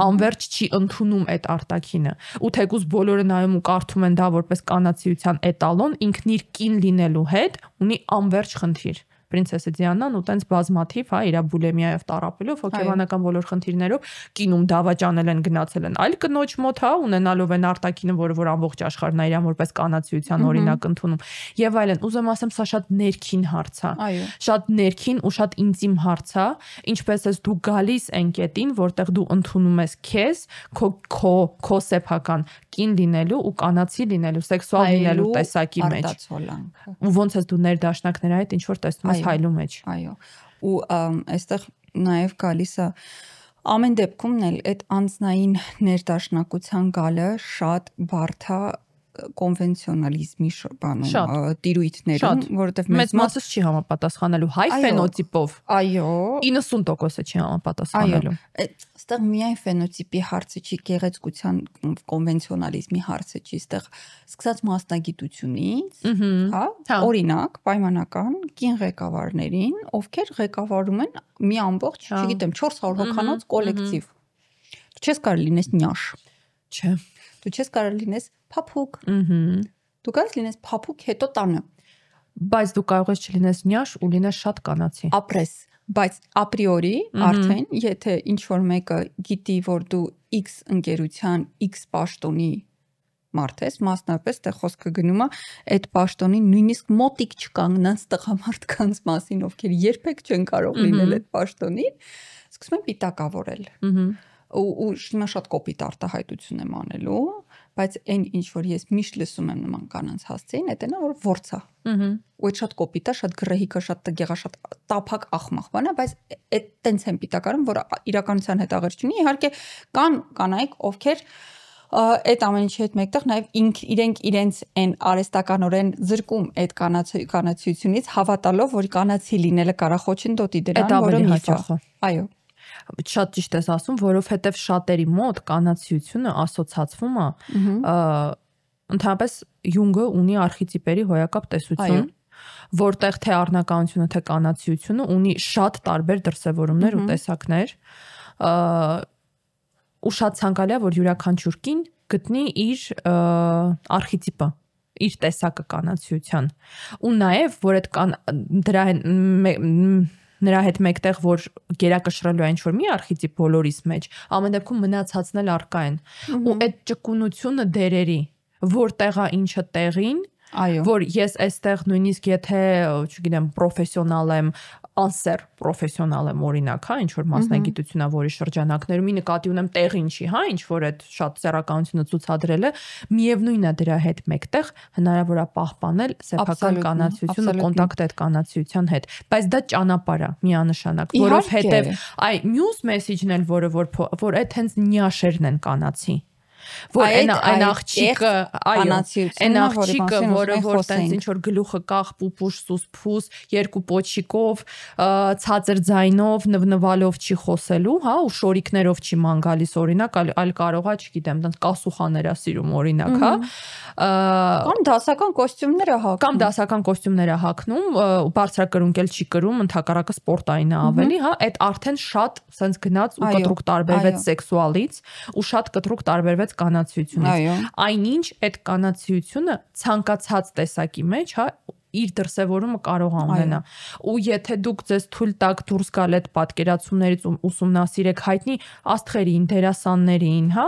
անverջ չի ընդունում այդ արտաքինը, ու թեկուզ բոլորը նայում ու կարդում են դա որպես կանացիության էտալոն, ինքն իր կին լինելու հետ ունի անverջ խնդիր։ Պրինցեսը Դիանան ու տենց բազմաթիվ, հա, իր բուլեմիայով տառապելով, հոգեբանական բոլոր խնդիրներով կինում դավաճանել են, գնացել են այլ կնոջ մոտ, հա, ունենալով են արտաքինը, որ ամբողջ աշխարհն իրան որպես կանացիության օրինակ ընդունում եւ այլն։ Ուզում ասեմ, սա շատ ներքին հարց է։ Շատ ներքին ու շատ ինտիմ հարց է, ինչպես ես դու գալիս այն կետին, որտեղ դու ընդունում ես քեզ, քո սեփական կին լինելու ու կանացի լինելու, սեքսուալ լինելու տեսակի մեջ։ Ու ոնց ես դու ներդաշնակների հետ ինչ որ տեսնում ես հայլու մեջ։ Այո։ Ու այստեղ նաև գալիս է ամեն դեպքում էլ այդ անձնային ներդաշնակության գալը շատ բարդ է կոնվենցիոնալիզմի բանում, տիրույթներում, որովհետև մեծ մասը չի համապատասխանելու հայ ֆենոտիպով։ Այո, 90%-ը չի համապատասխանելու։ Այստեղ միայն ֆենոտիպի հարցը չի, գեղեցկության կոնվենցիոնալիզմի հարցը չի, այստեղ սկսած մասնագիտությունից, հա, օրինակ, պայմանական կին ղեկավարներին, ովքեր ղեկավարում են մի ամբողջ, չգիտեմ, 400 հոգանոց կոլեկտիվ։ Դու չես կարող լինես նյաշ։ Չէ։ Դու չես կարող լինես փափուկ։ Դու կարող լինես փափուկ հետո տանը։ Բայց դու կարող ես չլինես նյաշ ու լինես շատ կանացի։ Ապրես, բայց ապրիորի արդեն, եթե ինչ որ մեկը գիտի, որ դու X ընկերության X պաշտոնի մարդ ես, մասնապես տեղ խոսքը գնում է այդ պաշտոնին նույնիսկ մոտիկ չկանգնած տղամարդկանց մասին, ովքեր երբեք չեն կարող լինել այդ պաշտոնին, սկսում են պիտակավորել։ Ու շատ կոպիտ արտահայտություն եմ անելու, բայց այն ինչ որ ես միշտ լսում եմ նման կանանց հասցեին, դա նա որ ворցա։ Ու այդ շատ կոպիտ է, շատ գռեհիկա, շատ տգեղա, շատ տափակ աղմաղ բան է, բայց այդ տենց են պիտակարում, որ իրականության հետ աղերս չունի։ Իհարկե կան կանայք, ովքեր այդ ամեն ինչի հետ մեկտեղ նաև իրենք իրենց այն արհեստականորեն զրկում այդ կանացիությունից, հավատալով, որ կանացի լինելը կարա խոչընդոտի դրան, որը միֆ է։ Այո։ Շատ ճիշտ ես ասում, որովհետև շատերի մոտ կանացիությունը ասոցացվում է ընդհանրապես Յունգը ունի արխետիպերի հոյակապ տեսություն, որտեղ թե առնականությունը, թե կանացիությունը ունի շատ տարբեր դրսևորումներ ու տեսակներ, ու շատ ցանկալի է, որ յուրաքանչյուր կին գտնի իր արխետիպը, իր տեսակը կանացիության։ Ու նաև, որ այդ նրա հետ մեկտեղ, որ գերակշռելու այն ինչ-որ մի արխետիպ բոլորիս մեջ, ամեն դեպքում մնացածն էլ առկա են։ Ու այդ ճկունությունը դերերի, որ տեղա ինչը տեղին, որ ես այստեղ նույնիսկ եթե, չգիտեմ, պրոֆեսիոնալ եմ, անսեր պրոֆեսիոնալ եմ օրինակ, հա, ինչ որ մասնագիտությունա, որի շրջանակներում ի նկատի ունեմ տեղին չի, հա, ինչ որ այդ շատ սեռականությունը ցուցադրել է, միևնույնն է դրա հետ մեկտեղ հնարավոր է պահպանել սեփական կանացիությունը, կոնտակտ այդ կանացիության հետ, բայց դա ճանապարհ է միանշանակ, որովհետև մյուս մեսեջն էլ, որ այդ հենց նյաշերն են կանացի, որ այն աղջիկը, այն աղջիկը, որը որ տենց ինչ որ գլուխը կախ պուպուշ սուսփուս, երկու պոչիկով, ցածր ձայնով, նվնվալով չի խոսելու, հա, ու շորիկներով չի ման գալիս օրինակ, այլ կարող է, չգիտեմ, տենց կասուխաներ է սիրում օրինակ, հա, կամ դասական կոստյումներ է հագնում, ու բարձրակրունկել չի կրում, ընդհակառակը սպորտային է ավելի, հա, այդ արդեն շատ սենց գնաց ու կտրուկ տարբերվեց սեքսուալից ու շատ կտրուկ տարբերվեց կանացիությունից։ Այնինչ այդ կանացիությունը ցանկացած տեսակի մեջ, հա, իր դրսևորումը կարող է ունենա։ Ու եթե դուք ձեզ թույլ տաք դուրս գալ այդ պատկերացումներից ու ուսումնասիրեք հայտնի աստղերին, դերասաններին, հա,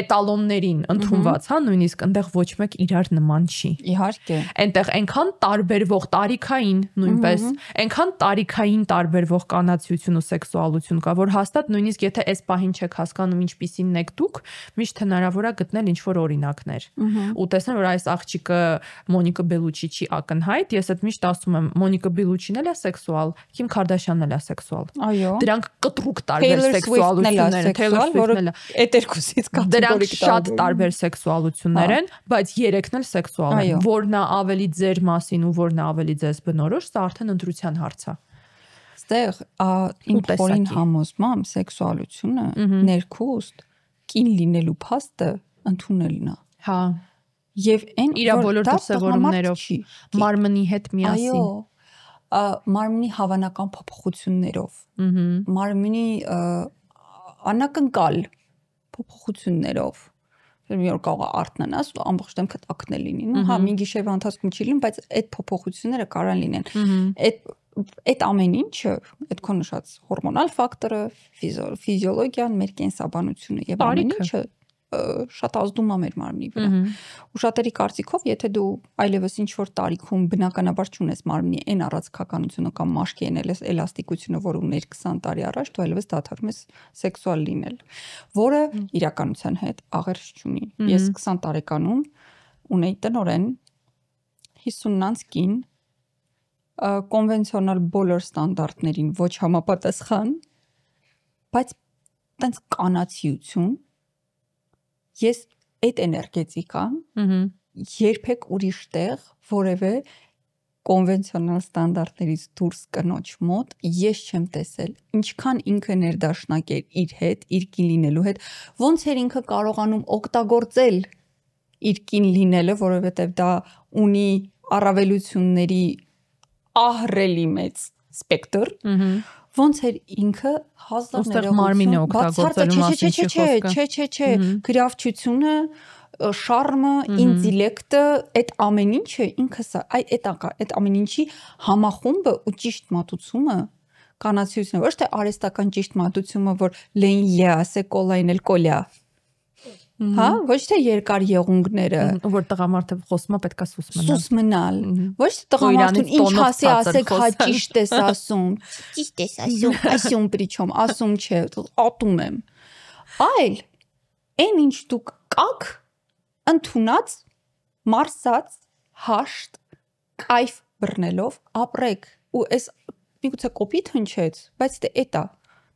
էտալոններին ընդունված, հա, նույնիսկ այնտեղ ոչ մեկ իրար նման չի։ Իհարկե։ Այնտեղ այնքան տարբերվող տարիքային նույնպես, այնքան տարիքային տարբերվող կանացիություն ու սեքսուալություն կա, որ հաստատ նույնիսկ եթե այս պահին չեք հասկանում ինչպիսինն եք դուք, միշտ հնարավոր է գտնել ինչ-որ օրինակներ։ Ու տեսնել, որ այս աղջիկը Մոնիկա Բելուչի չի ակնհայտ, ես այդ միշտ ասում եմ, Մոնիկա Բելուչին էլ է սեքսուալ, Քիմ Քարդաշյանն էլ է սեքսուալ։ Դրանք կտրուկ տարբեր սեքսուալություններ են, Taylor Swift-ն էլ է։ Այդ երկուսից դրանք շատ տարբեր սեքսուալություններ են, բայց երեքն էլ սեքսուալ են։ Որն է ավելի ձեր մասին ու որն է ավելի ձեզ բնորոշ, սա արդեն ընտրության հարց է։ Ստեղ իմ փորին համոզմամբ սեքսուալությունը ներքուստ կին լինելու փաստը ընդունելն է։ Հա։ Եվ այն իր բոլոր դրսևորումներով մարմնի հետ միասին։ Այո, մարմնի հավանական փոփոխություններով, մարմնի անակնկալ փոփոխություններով։ Մի օր կարող է արթնանաս ու ամբողջ դեմքդ ակնել լինի։ Հա, մի գիշերվա ընթացքում չի լինում, բայց այդ փոփոխությունները կարող են լինեն։ Այդ ամեն ինչը, այդ քո նշած հորմոնալ ֆակտորը, ֆիզիոլոգիան, մեր կենսաբանությունը եւ ամեն ինչը շատ ազդում է մեր մարմնի վրա։ Ու շատերի կարծիքով, եթե դու այլևս ինչ-որ տարիքում բնականաբար չունես մարմնի այն առածքականությունը կամ մաշկի այն էլաստիկությունը, որ ուներ 20 տարի առաջ, դու այլևս դադարում ես սեքսուալ լինել, որը իրականության հետ աղերս չունի։ Ես 20 տարեկանում ունեի տնորեն 50-նանց կին, կոնվենցիոնալ բոլոր ստանդարտներին ոչ համապատասխան, բայց տենց կանացիություն, ես այդ էներգետիկան երբեք ուրիշ տեղ որևէ կոնվենցիոնալ ստանդարտներից դուրս կնոջ մոտ ես չեմ տեսել, ինչքան ինքը ներդաշնակ էր իր հետ, իր կին լինելու հետ, ոնց էր ինքը կարողանում օգտագործել իր կին լինելը, որովհետև դա ունի առավելությունների ահռելի մեծ սպեկտր, ոնց էր ինքը հազարներով մարմինը օգտագործելու մասին չի խոսքը։ Չէ, գրավչությունը, շարմը, ինտելեկտը, այդ ամեն ինչը ինքս այդ ամեն ինչի համախումբը ու ճիշտ մատուցումը կանացիությունը, ոչ թե արհեստական ճիշտ մատուցումը, որ լեին լեա, սեկոլային էլ կոլյա։ Հա, ոչ թե երկար եղունգները, որ տղամարդը խոսում է պետք է սուս մնալ։ Սուս մնալ։ Ոչ թե տղամարդուն ինչ ասի, ասեք, հա ճիշտ ես ասում։ Ճիշտ ես ասում, ասում причем, ասում չէ, ատում եմ։ Այլ այն ինչ դուք կաք ընդունած, մարսած, հաշտ, կայֆ բռնելով ապրեք։ Ու այս միգուցե կոպիտ հնչեց, բայց դե էտա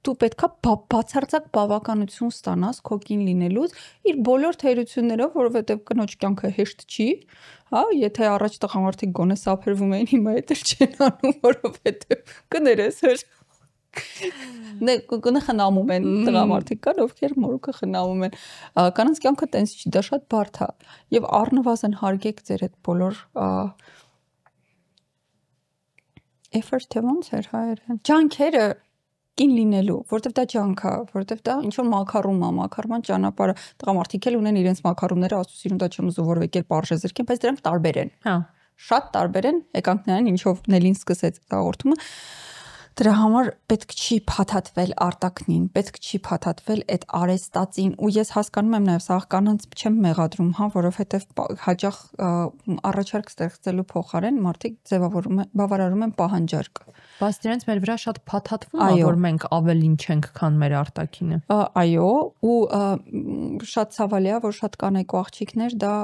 դու պետքա բացարձակ բավականություն ստանաս քո կին լինելուց իր բոլոր թերություններով, որովհետև կնոջ կյանքը հեշտ չի, հա, եթե առաջ տղամարդիկ գոնե սափրվում էին, հիմա էտեր չեն անում, որովհետև կներես հեր Նե խնամում են տղամարդիկ կան, ովքեր մորուքը խնամում են։ Կանանց կյանքը տենց չի, դա շատ բարդ է։ Եվ առնվազն հարգեք ձեր այդ բոլոր Effort-ը ոնց էր հայերեն։ Ջանքերը կին լինելու, որտեվ դա ջանք է, որտեվ դա ինչ որ մակարում է, մակարման ճանապարհը։ Տղամարդիկ էլ ունեն իրենց մակարումները, ասու սիրուն դա չեմ ուզում որ եկել parje զրկեն, բայց դրանք տարբեր են։ Հա։ Շատ տարբեր են, եկանք նրան ինչով Նելին սկսեց հաղորդումը։ Դրա համար պետք չի փաթաթվել արտակնին, պետք չի փաթաթվել այդ արեստածին ու ես հասկանում եմ նաև սաղ կանանց չեմ մեղադրում, հա, որովհետև հաճախ առաջարկ ստեղծելու փոխարեն մարդիկ ձևավորում են, բավարարում են պահանջարկ։ Բայց դրանց մեր վրա շատ փաթաթվում է, որ մենք ավելին չենք, քան մեր արտակինը։ Այո, ու շատ ցավալի է, որ շատ կանայք ու աղջիկներ դա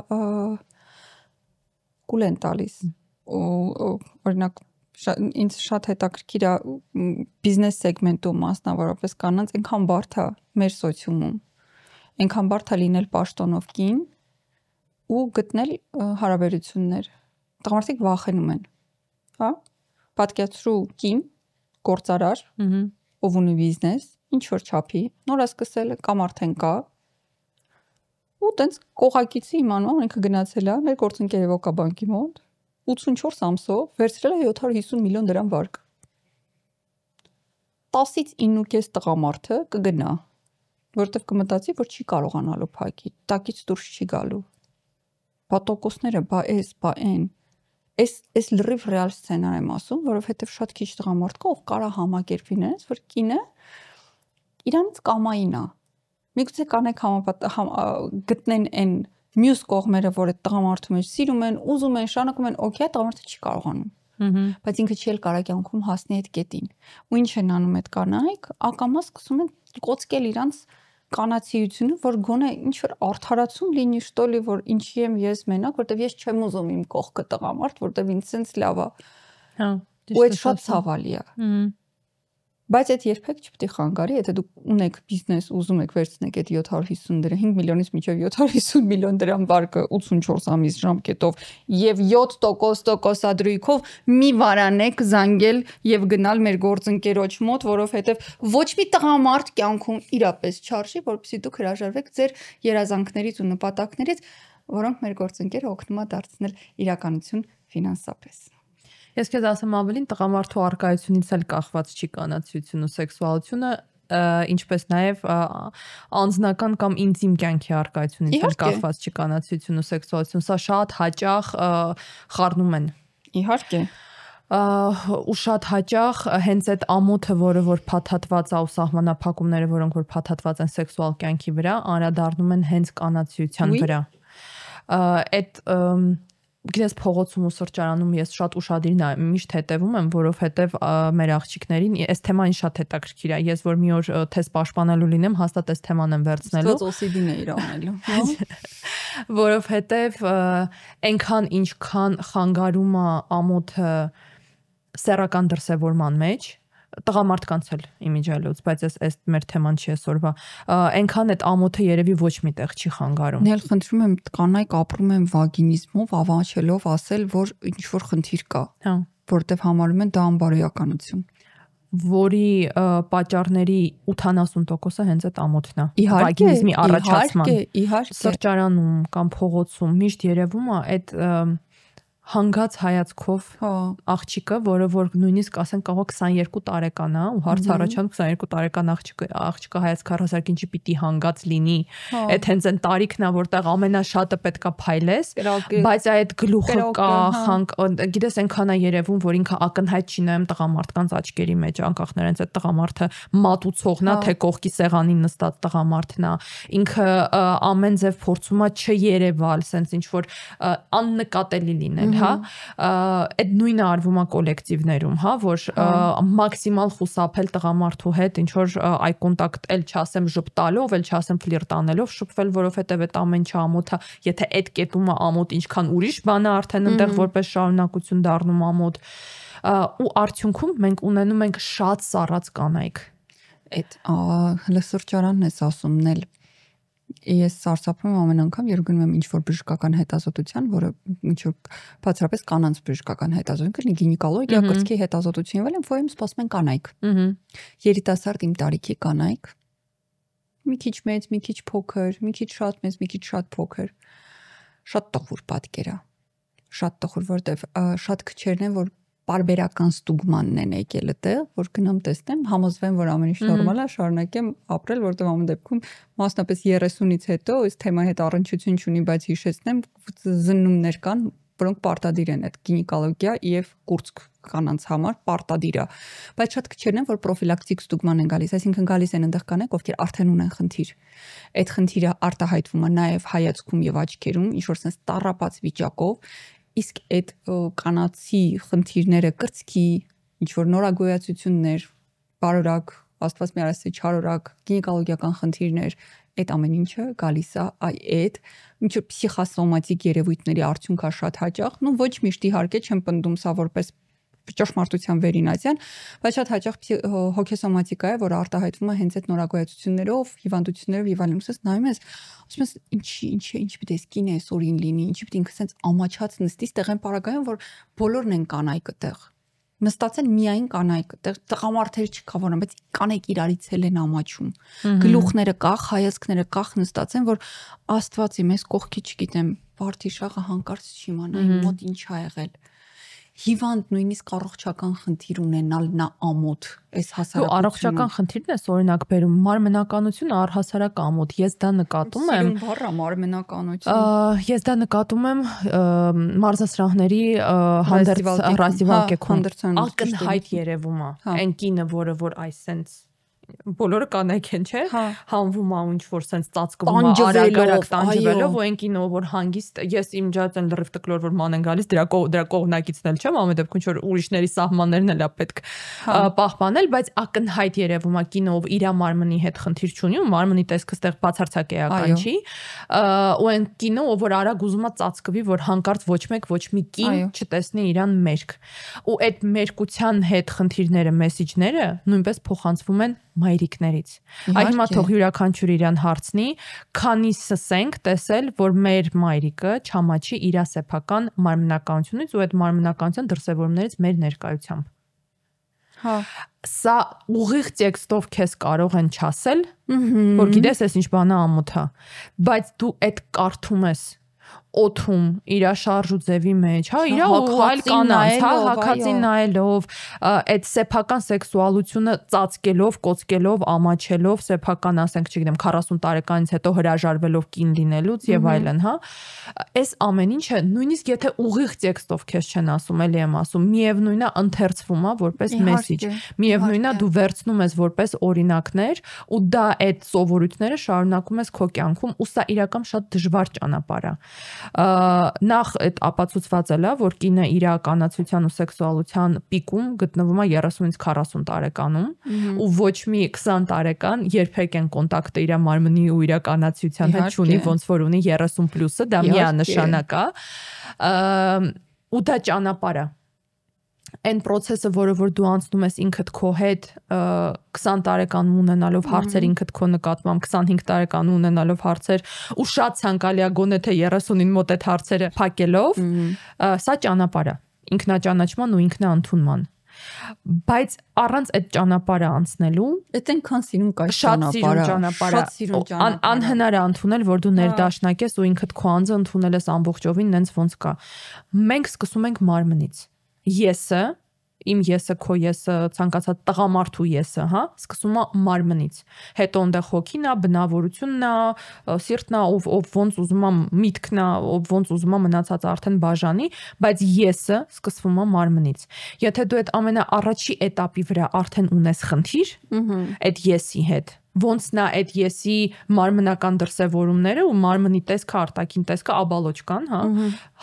կուլ են տալիս։ Ու օրինակ ինձ շատ հետաքրքիր է բիզնես սեգմենտում մասնավորապես կանանց այնքան բարդ է մեր սոցիումում այնքան բարդ է լինել պաշտոնով կին ու գտնել հարաբերություններ տղամարդիկ վախենում են հա պատկերացրու կին գործարար ով ունի բիզնես ինչ որ չափի նոր է սկսել կամ արդեն կա ու տենց կողակիցի իմանում ինքը գնացել է մեր գործընկերը Վոկաբանկի մոտ 84 ամսով վերցրել է 750 միլիոն դրամ վարկ 10-ից 9.5 տղամարդը կգնա որտեվ կմտածի որ չի կարողանալու փակի տակից դուրս չի գալու բա տոկոսները բա այն այս լրիվ ռեալ սցենար եմ ասում որովհետև շատ քիչ տղամարդ կա ով կարա համակերպի նրանց որ կինը իրանից կամային է միգուցե կանեք գտնեն այն մյուս կողմերը, որ այդ տղամարդու մեջ սիրում են, ուզում են, շարունակում են, օքեյ, տղամարդը չի կարողանում։ Բայց ինքը չի էլ կարող կյանքում հասնի այդ կետին։ Ու ինչ են անում այդ կանայք, ակամա սկսում են կոծկել իրանց կանացիությունը, որ գոնե ինչ որ արդարացում լինի, շտոլի, որ ինչի եմ ես մենակ, որտեվ ես չեմ ուզում իմ կողքը տղամարդ, որտեվ ինձ sense լավ է։ Հա, ու այդ շատ ցավալի է։ Բայց այդ երբեք չպետք է խանգարի, եթե դուք ունեք բիզնես, ուզում եք վերցնեք այդ 750 դրամ, 5 միլիոնից մինչև 750 միլիոն դրամ վարկը 84 ամիս ժամկետով եւ 7% տոկոսադրույքով մի վարանեք զանգել եւ գնալ մեր գործընկերոջ մոտ, որովհետեւ ոչ մի տղամարդ կյանքում իրապես չարժի, որպեսզի դուք հրաժարվեք ձեր երազանքներից ու նպատակներից, որոնք մեր գործընկերը օգնում է դարձնել իրականություն ֆինանսապես։ Ես քեզ ասեմ ավելին տղամարդու արկայությունից էլ կախված չի կանացիությունն ու սեքսուալությունը, ինչպես նաև անձնական կամ ինտիմ կյանքի արկայությունից էլ կախված չի կանացիությունն ու սեքսուալությունը, սա շատ հաճախ խառնում են։ Իհարկե։ Ու շատ հաճախ հենց այդ ամոթը, որը որ փաթաթված է ու սահմանափակումները, որոնք որ փաթաթված են սեքսուալ կյանքի վրա, անդրադառնում են հենց կանացիության վրա։ Այդ գիտես փողոցում ու սրճարանում ես շատ ուշադիր միշտ հետևում եմ, որովհետև մեր աղջիկներին այս թեման շատ հետաքրքիր է։ Ես որ մի օր թեզ պաշտպանելու լինեմ, հաստատ այս թեման եմ վերցնելու։ OCD-ն է իր անելու։ Որովհետև այնքան ինչքան խանգարում է ամոթը սեռական դրսևորման մեջ, տղամարդկանց էլ իմիջիալուց, բայց այս մեր թեման չի այսօրվա, այնքան այդ ամոթը երևի ոչ միտեղ չի խանգարում։ Նել խնդրում եմ կանայք ապրում են վագինիզմով, ավանչելով ասել, որ ինչ որ խնդիր կա, որտեվ համարում են դա անբարոյականություն, որի պատճառների 80%-ը հենց այդ ամոթն է։ Վագինիզմի առաջացման։ Սրճարանում կամ փողոցում միշտ երևում է այդ հանգած հայացքով աղջիկը, որը որ նույնիսկ ասեն կարող 22 տարեկան է ու հարց առաջանում 22 տարեկան աղջիկը հայացք առհասարակ ինչի պիտի հանգած լինի, այդ հենց այն տարիքն է, որտեղ ամենաշատը պետքա փայլես, բայց այդ գլուխը կա, գիտես այնքան է երևում, որ ինքը ակնհայտ չի նայում տղամարդկանց աչքերի մեջ, անկախ նրանից այդ տղամարդը մատուցողն է, թե կողքի սեղանին նստած տղամարդն է, ինքը ամեն ձև փորձում է չերևալ, sense ինչ որ աննկատելի լինել, հա, այդ նույնը արվում է կոլեկտիվներում, հա, որ մաքսիմալ խուսափել տղամարդու հետ, ինչ որ այ կոնտակտ էլ չասեմ ժպտալով, էլ չասեմ ֆլիրտանելով շփվել, որովհետև այդ ամեն ինչ ամոթը, եթե այդ կետում է ամոթ, ինչքան ուրիշ բան է արդեն այնտեղ որպես շարունակություն դառնում ամոթ, ու արդյունքում մենք ունենում ենք շատ սառած կանայք։ Այդ հլսրճարանն էս ասումն էլ ես սարսափում եմ ամեն անգամ, երբ գնում եմ ինչ-որ բժշկական հետազոտության, որը ինչ-որ բացառապես կանանց բժշկական հետազոտություն, կլինի գինեկոլոգիա, կրծքի հետազոտություն եւ այլն, որում սպասում են կանայք։ Երիտասարդ իմ տարիքի կանայք, մի քիչ մեծ, մի քիչ փոքր, մի քիչ շատ մեծ, մի քիչ շատ փոքր, շատ տխուր պատկեր է։ Շատ տխուր, որտեվ շատ քչերն են, որ պարբերական ստուգմանն են եկել այդտեղ, որ գնամ տեսնեմ, համոզվեմ, որ ամեն ինչ նորմալ է, շարունակեմ ապրել, որտեղ ամեն դեպքում մասնապես 30-ից հետո այս թեմայի հետ առնչություն չունի, բայց հիշեցնեմ, զննումներ կան, որոնք պարտադիր են այդ գինեկոլոգիա եւ կուրծք կանանց համար պարտադիր է, բայց շատ քիչերն են, որ պրոֆիլակտիկ ստուգման են գալիս, այսինքն գալիս են այնտեղ կանայք, ովքեր արդեն ունեն խնդիր։ Այդ խնդիրը արտահայտվում է նաեւ հայացքում եւ աչքերում, ինչ որ sense տառապած վիճակով, իսկ այդ կանացի խնդիրները կրծքի, ինչ որ նորագոյացություններ, բարորակ, աստված մի արասի չարորակ, գինեկոլոգիական խնդիրներ, այդ ամեն ինչը գալիս է այդ ինչ որ պսիխոսոմատիկ երևույթների արդյունքա շատ հաճախ, ну ոչ միշտ իհարկե չեմ պնդում սա որպես ճշմարտության վերինացիան, բայց շատ հաճախ հոգեսոմատիկա է, որ արտահայտվում է հենց այդ նորագոյացություններով, հիվանդություններով եւ այլն, ուսես նայում ես, ասում ես ինչ պիտի սկին է սորին լինի, ինչ պիտի ինքը sense ամաչած նստի, ստեղ են параգայում, որ բոլորն են կանայք այդտեղ։ Նստած են միայն կանայք, այդտեղ տղամարդեր չկա որոնք, բայց կանայք իրարից էլ են ամաչում։ Գլուխները կախ, հայացքները կախ նստած են, որ Աստվածի մեզ կողքի չգիտեմ, բարդի շաղը հանկարծ չիմանա, իմ մոտ ինչ ա եղել։ Հիվանդ նույնիսկ առողջական խնդիր ունենալ նա ամոթ այս հասարակությունում։ Առողջական խնդիրն է օրինակ բերում մարմնականությունը առհասարակ ամոթ։ Ես դա նկատում եմ։ Բառը մարմնականություն։ Ես դա նկատում եմ մարզասրահների հանդերձ ռասիվակեքում ակնհայտ երևում է։ Այն կինը, որ այս sense բոլորը կանայք են, չէ՞, հանվում է ինչ որ sense ծածկվում է արագ տանջվելով, ու այն կինո որ հանգիստ, ես իմ ջածն լրիվ տկլոր որ ման են գալիս, դրա կողմնակիցն էլ չեմ, ամեն դեպքում ինչ որ ուրիշների սահմաններն էլ է պետք պահպանել, բայց ակնհայտ երևում է կինով իր մարմնի հետ խնդիր չունի, ու մարմնի տեսքը ստեղ բացարձակ էական չի, ու այն կինո որ արագ ուզում է ծածկվի, որ հանկարծ ոչ մեկ ոչ մի կին չտեսնի իրան մերկ, ու այդ մերկության հետ խնդիրները, մեսիջները նույնպես փոխանցվում են մայրիկներից։ Այդ հիմա թող յուրաքանչյուր իրան հարցնի, քանիսս ենք տեսել, որ մեր մայրիկը չամաչի իր սեփական մարմնականությունից ու այդ մարմնականության դրսևորումներից մեր ներկայությամբ։ Հա։ Սա ուղիղ տեքստով քեզ կարող են չասել, որ գիտես, այս ինչ բան է ամոթա, բայց դու այդ կարդում ես օթում իր շարժ ու ձևի մեջ, հա, իր ու այլ կանանց, հա, հակածին նայելով, այդ սեփական սեքսուալությունը ծածկելով, կոծկելով, ամաչելով, սեփական, ասենք, չգիտեմ, 40 տարեկանից հետո հրաժարվելով կին լինելուց եւ այլն, հա։ Այս ամեն ինչը նույնիսկ եթե ուղիղ տեքստով քեզ չեն ասում, էլի եմ ասում, միևնույնն է ընթերցվում է որպես մեսիջ, միևնույնն է դու վերցնում ես որպես օրինակներ ու դա այդ սովորույթները շարունակում ես քո կյանքում, ու սա իրական շատ դժվար ճանապարհ է։ Նախ այդ ապացուցված է, որ կինը իր կանացության ու սեքսուալության պիկում գտնվում է 30-ից 40 տարեկանում ու ոչ մի 20 տարեկան երբեք են կոնտակտը իր մարմնի ու իր կանացության հետ չունի, ոնց որ ունի 30+-ը, դա միանշանակ է, ու դա ճանապարհ է։ Այն process-ը, որ դու անցնում ես ինքդ քո հետ 20 տարեկանում ունենալով հարցեր ինքդ քո նկատմամբ 25 տարեկանում ունենալով հարցեր ու շատ ցանկալի է գոնե թե 30-ին մոտ այդ հարցերը փակելով, սա ճանապարհ է, ինքնաճանաչման ու ինքնաընդունման։ Բայց առանց այդ ճանապարհը անցնելու, այդ այնքան սիրուն կա ճանապարհը, անհնար է ընդունել, որ դու ներդաշնակ ես ու ինքդ քո անձը ընդունել ես ամբողջովին նենց ոնց կա։ Մենք սկսում ենք մարմնից։ Եսը, իմ եսը, քո եսը, ցանկացած տղամարդու եսը, հա, սկսում է մարմնից։ Հետո այնտեղ հոգին է, բնավորությունն է, սիրտն է, ով ոնց ուզում է միտքն է, ով ոնց ուզում է մնացած արդեն բաժանի, բայց եսը սկսվում է մարմնից։ Եթե դու այդ ամենաառաջի էտապի վրա արդեն ունես խնդիր, այդ եսի հետ, ոնց նա այդ եսի մարմնական դրսևորումները ու մարմնի տեսքը, արտաքին տեսքը աբալոճ կան, հա,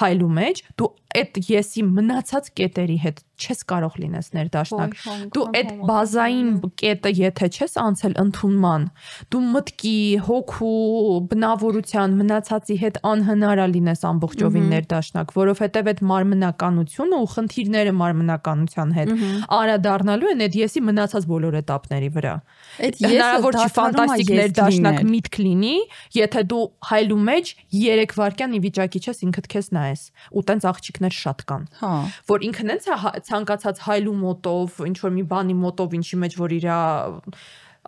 հայլու մեջ, դու այդ եսի մնացած կետերի հետ չես կարող լինես ներդաշնակ։ Դու այդ բազային կետը եթե չես անցել ընդունման, դու մտքի, հոգու, բնավորության մնացածի հետ անհնար է լինես ամբողջովին ներդաշնակ, որովհետև այդ մարմնականությունը ու խնդիրները մարմնականության հետ անդրադառնալու են այդ եսի մնացած բոլոր էտապների վրա։ Հնարավոր չի ֆանտաստիկ ներդաշնակ միտք լինի, եթե դու հայլու մեջ 3 վայրկյան ի վիճակի չես ինքդ քեզ նայես, ու տենց աղջիկներ շատ կան, որ ինքն հենց ցանկացած հայլու մոտով, ինչ որ մի բանի մոտով, ինչի մեջ որ իր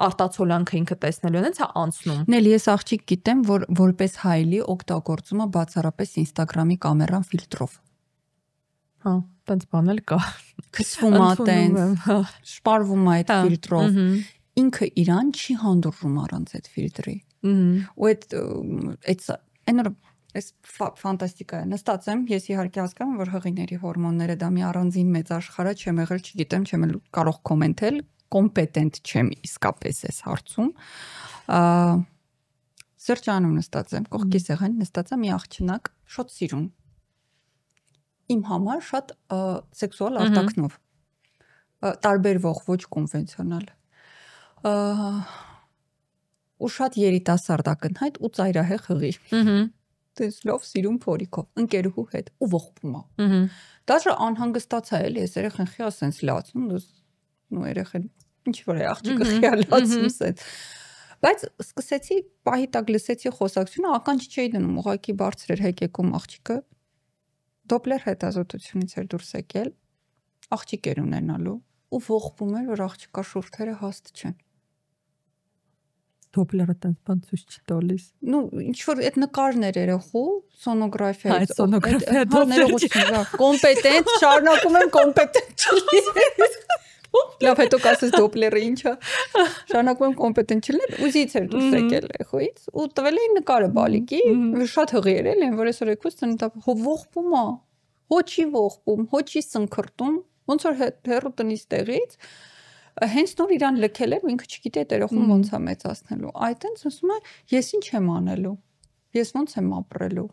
արտացոլանքը ինքը տեսնելու են, հենց անցնում։ Նելի ես աղջիկ գիտեմ, որ որպես հայլի օգտագործում է բացառապես Instagram-ի կամերան ֆիլտրով։ Հա, տենց բանել կա։ Քսվում է տենց, շպարվում է այդ ֆիլտրով։ Ինքը իրան չի հանդուրժում առանց այդ ֆիլտրի։ Ու այդ այս ֆանտաստիկա է։ Նստած եմ, ես իհարկե հասկանում եմ, որ հղիների հորմոնները դա մի առանձին մեծ աշխարհ է, չեմ եղել, չգիտեմ, չեմ կարող կոմենտել, կոմպետենտ չեմ իսկապես այս հարցում։ Սրճանում նստած եմ, կողքի սեղան նստած եմ, մի աղջնակ շատ սիրուն։ Իմ համար շատ սեքսուալ արտաքնով։ Տարբերվող, ոչ կոնվենցիոնալ։ Ու շատ երիտասարդ ակնհայտ ու ծայրահեղ հղի։ Դες լավ սիրուն փորիկով, ընկերուհու հետ ու ողբում է։ Դաժե անհանգստացա էլի, ես երեխան խիա սենց լացում, ու երեխան ինչ որ է աղջիկը խիա լացում սենց։ Բայց սկսեցի պահի տակ լսեցի խոսակցությունը, ականջ չէի դնում, ուղղակի բարձր էր հեկեկում աղջիկը։ Դոպլեր հետազոտությունից էր դուրս եկել, աղջիկ էր ունենալու ու ողբում էր, որ աղջիկա շուրթերը հաստ չեն։ Դոպլերը տենց բան ցույց չի տալիս։ Ну, ինչ որ այդ նկարներ երախու, սոնոգրաֆիա, այդ սոնոգրաֆիա դոպլերը կոմպետենտ, շարունակում եմ կոմպետենտ չլինել։ Լավ, հետո կասես դոպլերը ինչ է։ Շարունակում եմ կոմպետենտ չլինել, ուզից էր դուրս եկել էխոից ու տվել էին նկարը բալիկի, շատ հղի էր էլի, որ այսօր եկուց ծննդա ողբում է։ Հոչի ողբում, հոչի սնքրտում, ոնց որ հերո տնից տեղից հենց նոր իրան լքել էր ու ինքը չգիտի այդ երախում ոնց է մեծացնելու։ Այդտենց ասում է, ես ինչ եմ անելու։ Ես ոնց եմ ապրելու։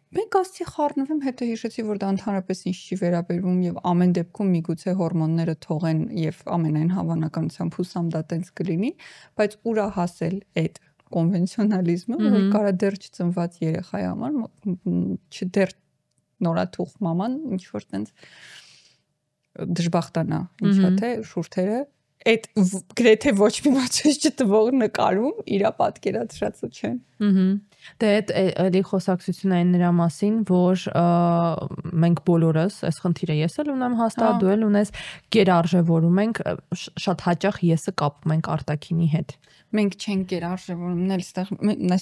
Մենք ասի խառնվում, հետո հիշեցի, որ դա ընդհանրապես ինչ չի վերաբերվում եւ ամեն դեպքում միգուցե հորմոնները թողեն եւ ամենայն հավանականությամբ հուսամ դա տենց կլինի, բայց ուրա հասել այդ կոնվենցիոնալիզմը, որ կարա դեռ չծնված երեխայի համար, չդեռ նորաթուխ մաման ինչ որ տենց դժբախտանա, ինչա թե շուրթերը այդ գրեթե ոչ մի մացույց չտվող նկարում իրա պատկերացրածը չեն։ Դե այդ էլի խոսակցությունն այն նրա մասին, որ մենք բոլորս այս խնդիրը ես էլ ունեմ հաստատ, դու էլ ունես, գերարժևորում ենք, շատ հաճախ եսը կապում ենք արտաքինի հետ։ Մենք չենք գերարժևորում, այստեղ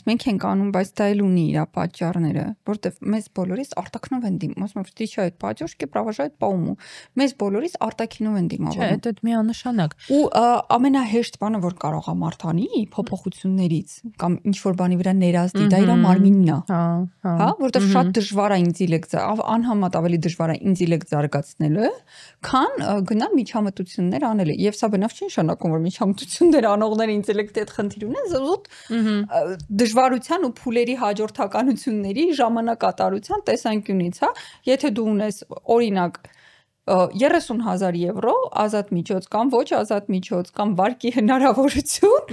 մենք ենք անում, բայց դա էլ ունի իր պատճառները, որտեվ մեզ բոլորիս արտաքնով են դիմում, ասում եմ, встречает падёжки, провожает по уму։ Մեզ բոլորիս արտաքինով են դիմավորում։ Չէ, դա միանշանակ։ Ու ամենահեշտ բանը, որ կարող է մարդ անի փոփոխություններից կամ ինչ որ բանի վրա ներազդի, դա իր մարմինն է։ Հա, որտեվ շատ դժվար է ինտելեկտ, անհամեմատ ավելի դժվար է ինտելեկտ զարգացնելը, քան գնալ միջամտություններ անելը։ Եվ սա բնավ չի նշանակում, որ միջամտություններ անողները ինտելեկտի հետ խնդիր ունեն, զուտ դժվարության ու փուլերի հաջորդականությունների ժամանակատարության տեսանկյունից, հա, եթե դու ունես օրինակ 30,000 եվրո ազատ միջոց կամ ոչ ազատ միջոց կամ վարկի հնարավորություն,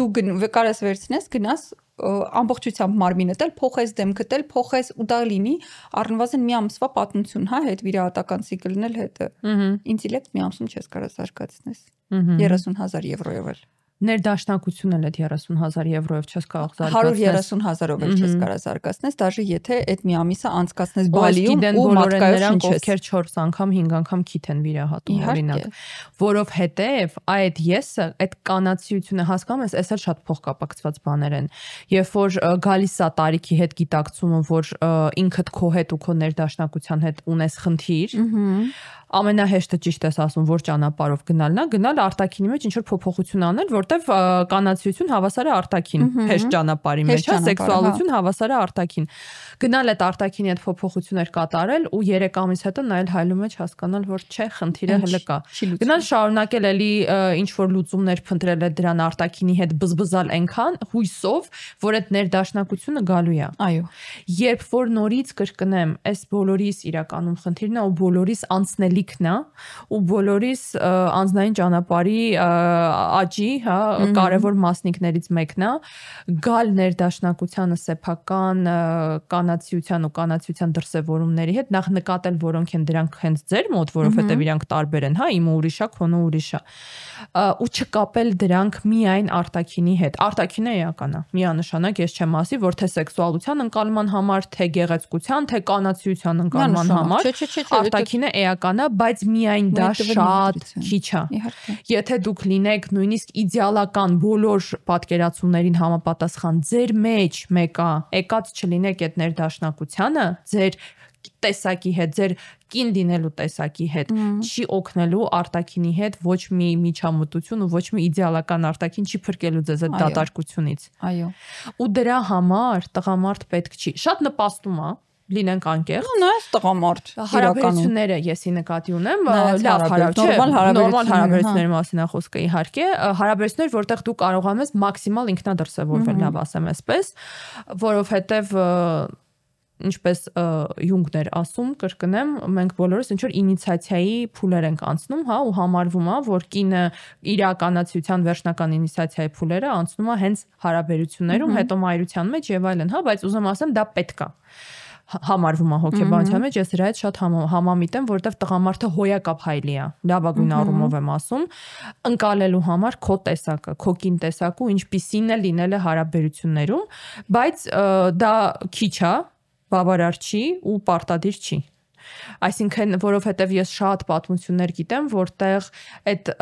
դու կարաս վերցնես, գնաս ամբողջությամբ մարմինդ էլ փոխես, դեմքդ էլ փոխես ու դա լինի առնվազն մի ամսվա պատմություն, հա, հետ վիրահատական ցիկլն էլ հետը։ Ինտելեկտ մի ամսում չես կարաս զարգացնես 30,000 եվրոյով էլ։ Ներդաշնակությունն էլ այդ 30,000 եվրոյով չես կարող զարգացնել 130,000-ով էլ չես կարող զարգացնես, դաժե եթե այդ մի ամիսը անցկացնես Բալիում ու մատկայով շնչես, ովքեր 4 անգամ, 5 անգամ քիթ են վիրահատում օրինակ, որովհետև այդ եսը, այդ կանացիությունը հասկանում ես, այս էլ շատ փոխկապակցված բաներ են, երբ որ գալիս է տարիքի հետ գիտակցումը, որ ինքդ քո հետ ու քո ներդաշնակության հետ ունես խնդիր, ամենահեշտը ճիշտ ես ասում, որ ճանապարհով գնալն է, գնալ արտաքինի մեջ ինչ որ փոփոխություն անել, որտեվ կանացիություն հավասար է արտաքին, հեշտ ճանապարհի մեջ, հա, սեքսուալություն հավասար է արտաքին։ Գնալ այդ արտաքինի հետ փոփոխություններ կատարել ու 3 ամիս հետո նայել հայլու մեջ հասկանալ, որ չէ, խնդիրը հələ կա։ Գնալ շարունակել էլի ինչ որ լուծումներ փնտրել է դրան արտաքինի հետ բզբզալ այնքան հույսով, որ այդ ներդաշնակությունը գալու է։ Այո։ Երբ որ նորից կրկնեմ, այս բոլորիս իրականում խնդիրն է ու բոլորիս անցնելիքն է ու բոլորիս անձնային ճանապարհի աճի, հա, կարևոր մասնիկներից մեկն է, գալ ներդաշնակությանը սեփական կանացիության ու կանացիության դրսևորումների հետ նախ նկատել, որոնք են դրանք հենց ձեր մոտ, որովհետև իրանք տարբեր են, հա, իմը ուրիշ է, քոնը ուրիշ է, ու չկապել դրանք միայն արտաքինի հետ։ Արտաքինը էական է։ Միանշանակ ես չեմ ասի, որ թե սեքսուալության ընկալման համար, թե գեղեցկության, թե կանացիության ընկալման համար արտաքինը էական է, բայց միայն դա շատ քիչ է։ Իհարկե։ Եթե դուք լինեք նույնիսկ իդեալական բոլոր պատկերացումներին համապատասխան ձեր մեջ մեկը եկած չլինեք այդ ներդաշնակությանը, ձեր տեսակի հետ, ձեր կին լինելու տեսակի հետ, չի օգնելու արտաքինի հետ ոչ մի միջամտություն ու ոչ մի իդեալական արտաքին չի փրկելու ձեզ այդ դատարկությունից։ Այո։ Ու դրա համար տղամարդ պետք չի։ Շատ նպաստում է լինենք անկեղծ։ Նայես տղամարդ հարաբերությունները եսի նկատի ունեմ, լավ նորմալ հարաբերությունների մասին է խոսքը իհարկե, հարաբերություններ, որտեղ դու կարողանում ես մաքսիմալ ինքնադրսևորվել, լավ ասեմ այսպես, որովհետև ինչպես Յունգն էր ասում, կրկնեմ, մենք բոլորս ինչ որ ինիցիացիայի փուլեր ենք անցնում, հա, ու համարվում է, որ կինը իրականացիության վերջնական ինիցիացիայի փուլերը անցնում է հենց հարաբերություններում, հետո մայրության մեջ եւ այլն, հա, բայց ուզում ասեմ, դա պետք է համարվում է հոգեբանության մեջ, ես դրա հետ շատ համամիտ եմ, որովհետև տղամարդը հոյակապ հայլի է, լավագույն առումով եմ ասում, ընկալելու համար քո տեսակը, քո կին տեսակը, ինչպիսին է լինել է հարաբերություններում, բայց դա քիչ է, բավարար չի ու պարտադիր չի։ Այսինքն, որովհետև ես շատ պատմություններ գիտեմ, որտեղ այդ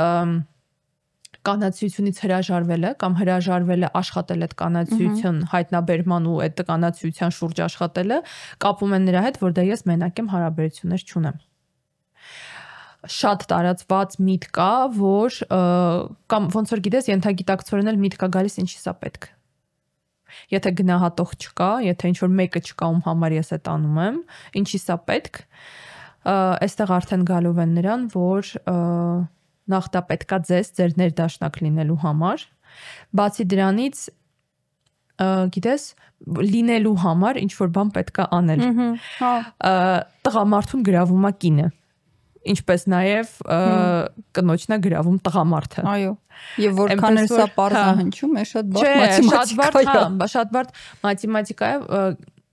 կանացիությունից հրաժարվելը կամ հրաժարվելը աշխատել այդ կանացիություն հայտնաբերման ու այդ կանացիության շուրջ աշխատելը կապում են նրա հետ, որ դա ես մենակ եմ հարաբերություններ չունեմ։ Շատ տարածված միտք կա, որ կամ ոնց որ գիտես, ենթագիտակցորեն էլ միտք կա գալիս ինչի սա պետք։ Եթե գնահատող չկա, եթե ինչ որ մեկը չկա, ում համար ես այդ անում եմ, ինչի սա պետք, այստեղ արդեն գալով են նրան, որ նախ դա պետքա ձեր ներդաշնակ լինելու համար, բացի դրանից, գիտես, լինելու համար ինչ որ բան պետքա անել։ Տղամարդուն գրավում է կինը, ինչպես նաև կնոջնա գրավում տղամարդը։ Այո։ Եվ որքան էլ սա պարզահնչում է, շատ բարդ մաթեմատիկա է։ Շատ բարդ մաթեմատիկա է,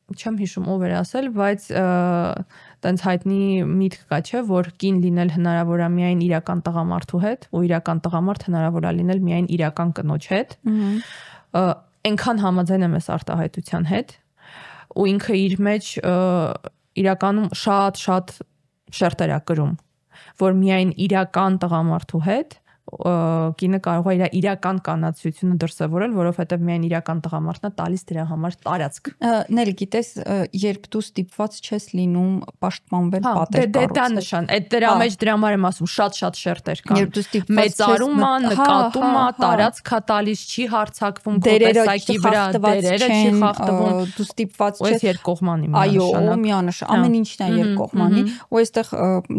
չեմ հիշում ով էր ասել, բայց տենց հայտնի միտք կա, չէ, որ կին լինել հնարավոր է միայն իրական տղամարդու հետ, ու իրական տղամարդ հնարավոր է լինել միայն իրական կնոջ հետ։ Այնքան համաձայն եմ այս արտահայտության հետ, ու ինքը իր մեջ իրականում շատ շերտեր է կրում, որ միայն իրական տղամարդու հետ կինը կարող է իր իրական կանացիությունը դրսևորել, որովհետև միայն իրական տղամարդն է տալիս դրա համար տարածք։ Նել գիտես, երբ դու ստիպված չես լինում պաշտպանվել պատեր կառուցել։ Դա նշան, այդ դրա մեջ դրա համար եմ ասում, շատ շերտեր կան։ Երբ դու ստիպված մեծարում է, նկատում է, տարածք է տալիս, չի հարձակվում քո տեսակի վրա, դերերը չի խախտվում, դու ստիպված չես երկկողմանի այո, միանշան, ամեն ինչն է երկկողմանի, ու այստեղ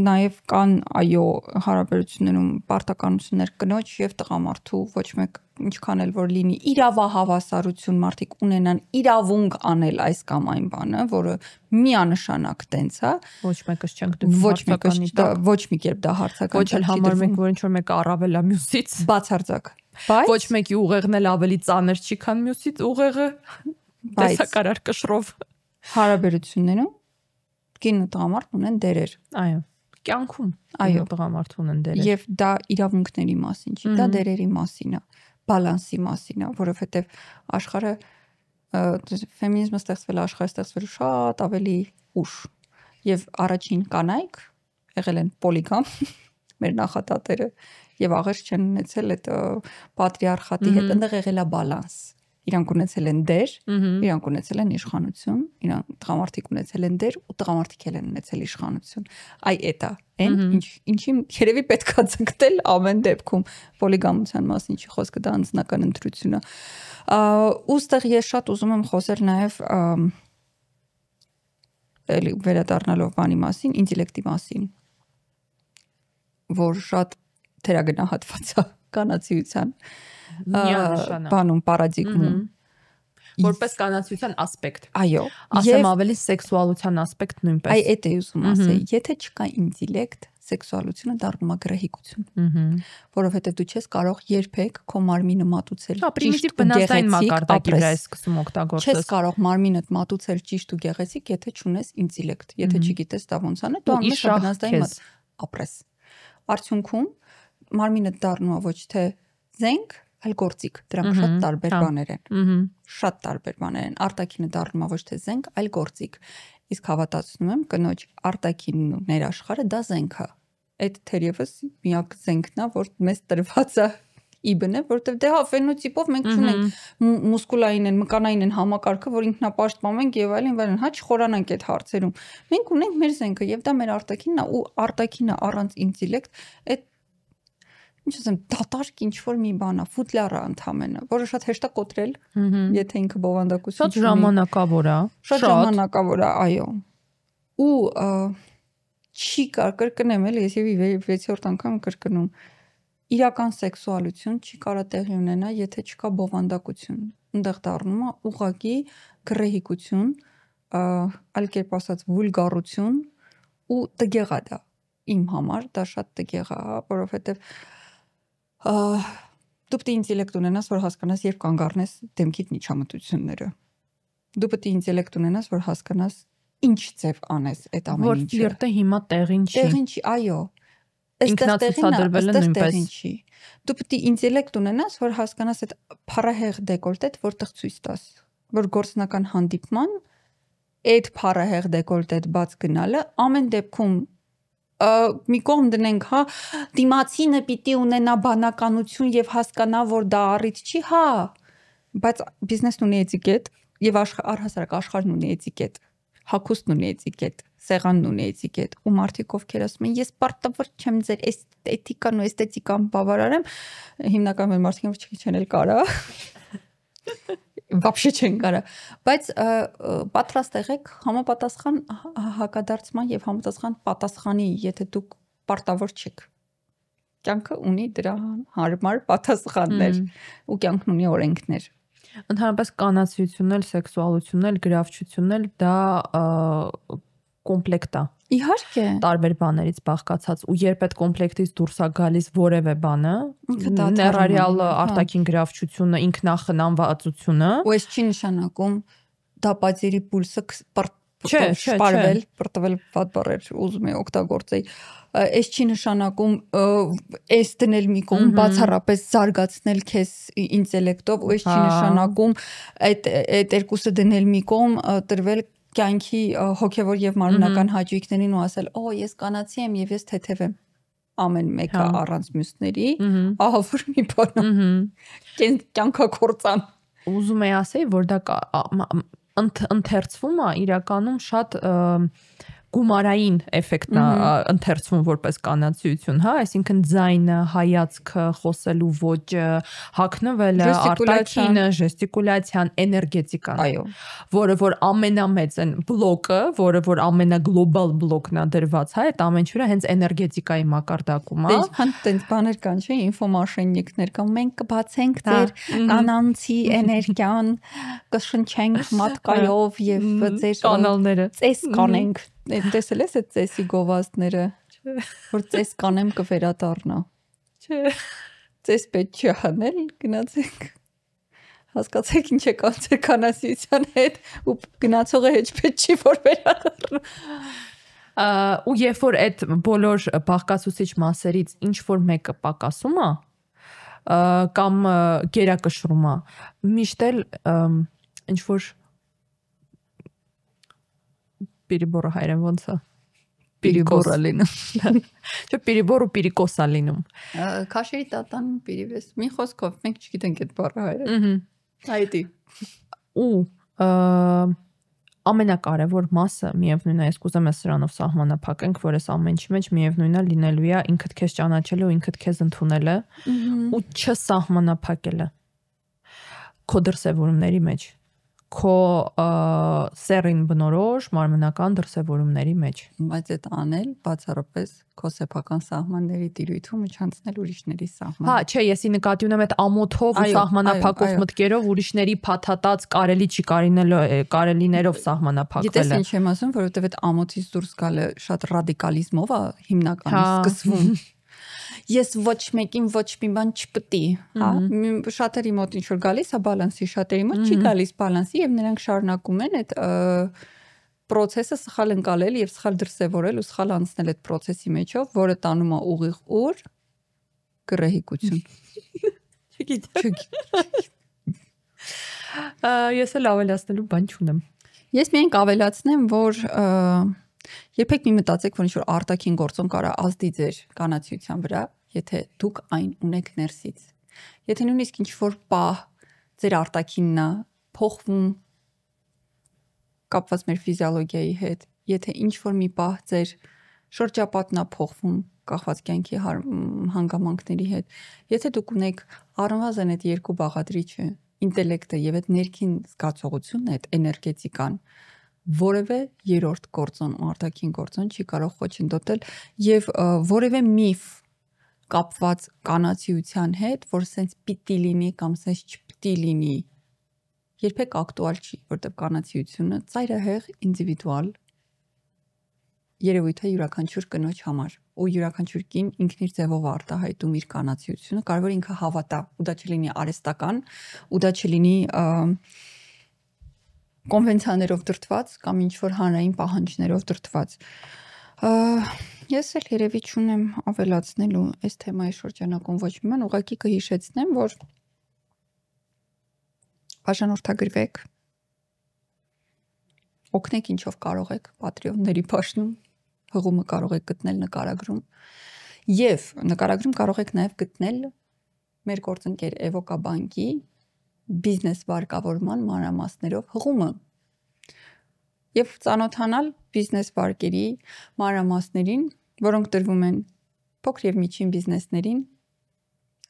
նաև կան այո հարաբերություններում պարտականություն կնոջ եւ տղամարդու ոչ մեկ ինչքան էլ որ լինի իրավահավասարություն մարդիկ ունենան իրավունք անել այս կամ այն բանը, որը միանշանակ տենց է, ոչ մեկս չենք դնում հարցականի տակ, ոչ մի կերպ դա հարցական ոչ էլ համարում ենք, որ ինչ որ մեկը առավել է մյուսից, բացարձակ, բայց ոչ մեկի ուղեղն էլ ավելի ծանր չի, քան մյուսից ուղեղը, տեսակարար կշռով հարաբերություններում կին ու տղամարդ ունեն դերեր, այո կյանքում այո տղամարդ ունեն դերեր եւ դա իրավունքների մասին չի, դա դերերի մասին է, բալանսի մասին է, որովհետեւ աշխարհը ֆեմինիզմը ստեղծվել է, աշխարհը ստեղծվել շատ ավելի ուշ եւ առաջին կանայք եղել են պոլիգամ մեր նախատատերը եւ աղերս չեն ունեցել այդ պատրիարխատի հետ, այնտեղ եղել է բալանս, իրանք ունեցել են դեր, իրանք ունեցել են իշխանություն, իրանք տղամարդիկ ունեցել են դեր ու տղամարդիկ են ունեցել իշխանություն։ Այ էտա, ինչի երևի պետքա ցկտել ամեն դեպքում պոլիգամության մասին չի խոսքը, դա անձնական ընտրություն է։ Ուստեղ ես շատ ուզում եմ խոսել նաև վերադառնալով բանի մասին, ինտելեկտի մասին, որ շատ թերագնահատված է կանացիության բանում պարադիգմում որպես կանացիության ասպեկտ։ Այո, ասեմ ավելի սեքսուալության ասպեկտ նույնպես։ Այ էդ է ուզում ասել, եթե չկա ինտելեկտ, սեքսուալությունը դառնում է գրահիկություն։ Որովհետև դու չես կարող երբեք քո մարմինը մատուցել ճիշտ ու գեղեցիկ մակարդակի վրա ես սկսում օգտագործել։ Չես կարող մարմինդ մատուցել ճիշտ ու գեղեցիկ, եթե չունես ինտելեկտ, եթե չգիտես դա ոնց անել, դու ամեն բնազդային մատ ապրես։ Արդյունքում մարմինը դառնում է ոչ թե զենք, այլ գործիք, դրանք շատ տարբեր բաներ են։ Շատ տարբեր բաներ են։ Արտաքինը դառնում է ոչ թե զենք, այլ գործիք։ Իսկ հավատացնում եմ, կնոջ արտաքինն ու ներաշխարհը դա զենք է։ այդ թերևս միակ զենքն է, որ մեզ տրված է իբնը, որտեվ դե հա ֆենոտիպով մենք չունենք մուսկուլային են, մկանային են համակարգը, որ ինքնապաշտպանում ենք եւ այլն, հա չխորանանք այդ հարցերում։ Մենք ունենք մեր զենքը եւ դա մեր արտաքինն է ու արտաքինը առանց ինտելեկտ այդ ինչ ասեմ, դատարկ ինչ որ մի բան է, ֆուտլյարը ընդամենը, որը շատ հեշտ է կոտրել, եթե ինքը բովանդակություն շատ ժամանակավոր է, շատ ժամանակավոր է, այո։ Ու չի կար կրկնեմ էլ, ես եւ 6-րդ անգամ կրկնում, իրական սեքսուալություն չի կարա տեղի ունենա, եթե չկա բովանդակություն։ Այնտեղ դառնում է ուղղակի գռեհիկություն, այլ կերպ ասած վուլգարություն ու տգեղ է դա։ Իմ համար դա շատ տգեղ է, որովհետեւ դու պետք է ինտելեկտ ունենաս, որ հասկանաս երբ կանգ առնես դեմքիդ միջամտությունները։ Դու պետք է ինտելեկտ ունենաս, որ հասկանաս ինչ ձև անես այդ ամեն ինչը։ Որ ֆլիրտը հիմա տեղին չի։ Տեղին չի, այո։ Ինքնացուցադրվելը նույնպես։ Դու պետք է ինտելեկտ ունենաս, որ հասկանաս այդ փառահեղ դեկոլտետ որտեղ ցույց տաս, որ գործնական հանդիպման այդ փառահեղ դեկոլտետ բաց գնալը ամեն դեպքում մի կողմ դնենք, հա, դիմացինը պիտի ունենա բանականություն եւ հասկանա, որ դա առիթ չի, հա, բայց բիզնեսն ունի էտիկետ եւ առհասարակ աշխարհն ունի էտիկետ, հագուստն ունի էտիկետ, սեղանն ունի էտիկետ, ու մարդիկ ովքեր ասում են, ես պարտավոր չեմ ձեր էստետիկան ու էսթետիկան բավարարեմ, հիմնականում մարդիկ չեն էլ կարա вообще չեն կարա, բայց պատրաստ եղեք համապատասխան հակադարձման եւ համապատասխան պատասխանի, եթե դուք պարտավոր չեք։ Կյանքը ունի դրա հարմար պատասխաններ ու կյանքն ունի օրենքներ։ Ընդհանրապես կանացիությունն էլ, սեքսուալությունն էլ, գրավչությունն էլ դա կոմպլեկտ է։ Իհարկե, տարբեր բաներից բաղկացած ու երբ այդ կոմպլեկտից դուրս է գալիս որևէ բանը, ներառյալ արտաքին գրավչությունը, ինքնախնամվածությունը, ու այս չի նշանակում դապացերի պուլսը շպարվել, պրտվել վատ բառեր ուզում եմ օգտագործեի, այս չի նշանակում այս դնել մի կողմ բացառապես զարգացնել քեզ ինտելեկտով, ու այս չի նշանակում այդ երկուսը դնել մի կողմ տրվել կյանքի հոգևոր եւ մարմնական հաճույքներին ու ասել, օ, ես կանացի եմ եւ ես թեթև եմ, ամեն մեկը առանց մյուսների, ահա որ մի բան կյանքակործան։ Ուզում եմ ասել, որ դա ընթերցվում է իրականում շատ գումարային էֆեկտն է ընթերցվում որպես կանացիություն, հա, այսինքն ձայնը, հայացքը, խոսելու ոճը, հագնվելը, արտաքինը, ժեստիկուլյացիան, էներգետիկան, այո, որը որ ամենամեծ են բլոկը, որը որ ամենագլոբալ բլոկն է դրված, հա, այդ ամեն ինչը հենց էներգետիկայի մակարդակում է։ Տենց բաներ կան, չէ, ինֆոմաշենիկներ կան, մենք կբացենք ձեր անանցի էներգիան, կշնչենք մատկայով եւ ձեր կանալները ծես կանենք։ Տեսել ես այդ ծեսի գովազդները, որ ծես կանեմ կվերադառնա։ Չէ։ Ծես պետք չի անել, գնացեք։ Հասկացեք ինչ է կանցեր կանացիության հետ ու գնացողը հեչ պետք չի որ վերադառնա։ Ու երբ որ այդ բոլոր բաղկացուցիչ մասերից ինչ որ մեկը պակասում է կամ գերակշռում է, միշտ էլ ինչ որ Պիրիբորը հայերեն ոնց է։ Պիրիբորը լինում։ Չէ, պիրիբոր ու պիրիկոս է լինում։ Քաշերի տատան պիրիվես։ Մի խոսքով մենք չգիտենք այդ բառը հայերեն։ Այդի։ Ու ամենակարևոր մասը միևնույն է, ես կուզեմ ես սրանով սահմանափակենք, որ այս ամեն ինչի մեջ միևնույնն է լինելու է ինքդ քեզ ճանաչելը ու ինքդ քեզ ընդունելը ու չսահմանափակելը քո դրսևորումների մեջ, քո սերին բնորոշ մարմնական դրսևորումների մեջ։ Բայց այդ անել բացառապես քո սեփական սահմանների տիրույթում չանցնել ուրիշների սահման։ Հա, չէ, եսի նկատի ունեմ այդ ամոթով ու սահմանափակող մտքերով ուրիշների փաթաթած կարելի չի կարելիներով սահմանափակվելը։ Գիտես ինչ եմ ասում, որովհետև այդ ամոթից դուրս գալը շատ ռադիկալիզմով է հիմնականում սկսվում։ Ես ոչ մեկին ոչ մի բան չպետի, հա, շատերի մոտ ինչ որ գալիս է բալանսի, շատերի մոտ չի գալիս բալանսի եւ նրանք շարունակում են այդ process-ը սխալ ընկալել եւ սխալ դրսեւորել ու սխալ անցնել այդ process-ի մեջով, որը տանում է ուղիղ ուր գռեհիկություն։ Չգիտեմ։ Ես էլ ավելացնելու բան չունեմ։ Ես միայն կավելացնեմ, որ Երբեք մի մտածեք, որ ինչ-որ արտաքին գործոն կարա ազդի ձեր կանացիության վրա, եթե դուք այն ունեք ներսից։ Եթե նույնիսկ ինչ-որ պահ ձեր արտաքինն է փոխվում կապված մեր ֆիզիոլոգիայի հետ, եթե ինչ-որ մի պահ ձեր շրջապատն է փոխվում կախված կյանքի հանգամանքների հետ, եթե դուք ունեք առնվազն այդ երկու բաղադրիչը, ինտելեկտը եւ այդ ներքին զգացողությունն, այդ էներգետիկան, որևէ երրորդ գործոն, արտաքին գործոն չի կարող խոչընդոտել եւ որևէ միֆ կապված կանացիության հետ, որ սենց պիտի լինի կամ սենց չպիտի լինի, երբեք ակտուալ չի, որտեղ կանացիությունը ծայրահեղ ինդիվիդուալ երևույթ է յուրաքանչյուր կնոջ համար, ու յուրաքանչյուր կին ինքն իր ձևով արտահայտում իր կանացիությունը, կարող է ինքը հավատա, ու դա չլինի արհեստական, ու դա չլինի կոնվենցիաներով դրդված կամ ինչ-որ հանրային պահանջներով դրդված։ Ես էլ երևի չունեմ ավելացնելու այս թեմայի շրջանակում ոչ մի բան, ուղղակի կհիշեցնեմ, որ բաժանորդագրվեք, օգնեք ինչով կարող եք, Patreon-ների բաժնում, հղումը կարող եք գտնել նկարագրում, եւ նկարագրում կարող եք նաեւ գտնել մեր գործընկեր Evoca բանկի բիզնես վարկավորման մանրամասներով հղումը եւ ծանոթանալ բիզնես վարկերի մանրամասներին, որոնք տրվում են փոքր եւ միջին բիզնեսներին,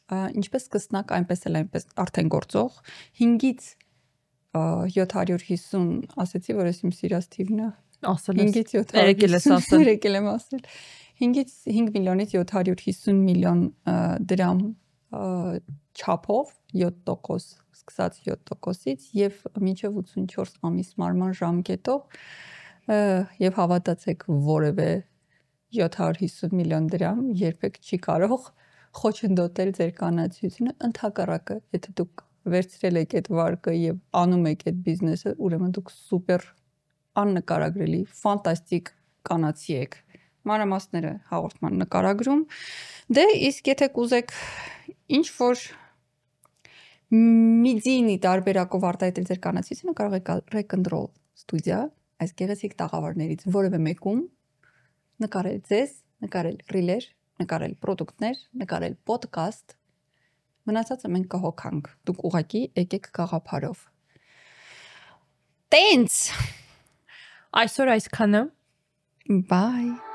ինչպես սկսնակ, այնպես էլ արդեն գործող 5-ից 750, ասեցի, որ ես իմ սիրած թիվն է, ասել եմ 5-ից 750, եկել եմ ասել, 5-ից 5 միլիոնից 750 միլիոն դրամ չափով 7% սկսած 7%-ից եւ մինչեւ 84 ամիս մարման ժամկետով եւ հավատացեք որևէ 750 միլիոն դրամ երբեք չի կարող խոչընդոտել ձեր կանացիությունը, ընդհակառակը, եթե դուք վերցրել եք այդ վարկը եւ անում եք այդ բիզնեսը, ուրեմն դուք սուպեր աննկարագրելի, ֆանտաստիկ կանացի եք։ Մանրամասները հաղորդման նկարագրում։ Դե իսկ եթե կուզեք ինչ որ միդինի տարբերակով արտահայտել ձեր կանացիությունը, կարող եք Rock and Roll ստուդիա, այս գեղեցիկ տաղավարներից որևէ մեկում նկարել ձեզ, նկարել ռիլեր, նկարել պրոդուկտներ, նկարել ոդկաստ, մնացածը մենք կհոգանք, դուք ուղակի եկեք գաղափարով։ Տենց! Այսօր այսքանը։ Bye!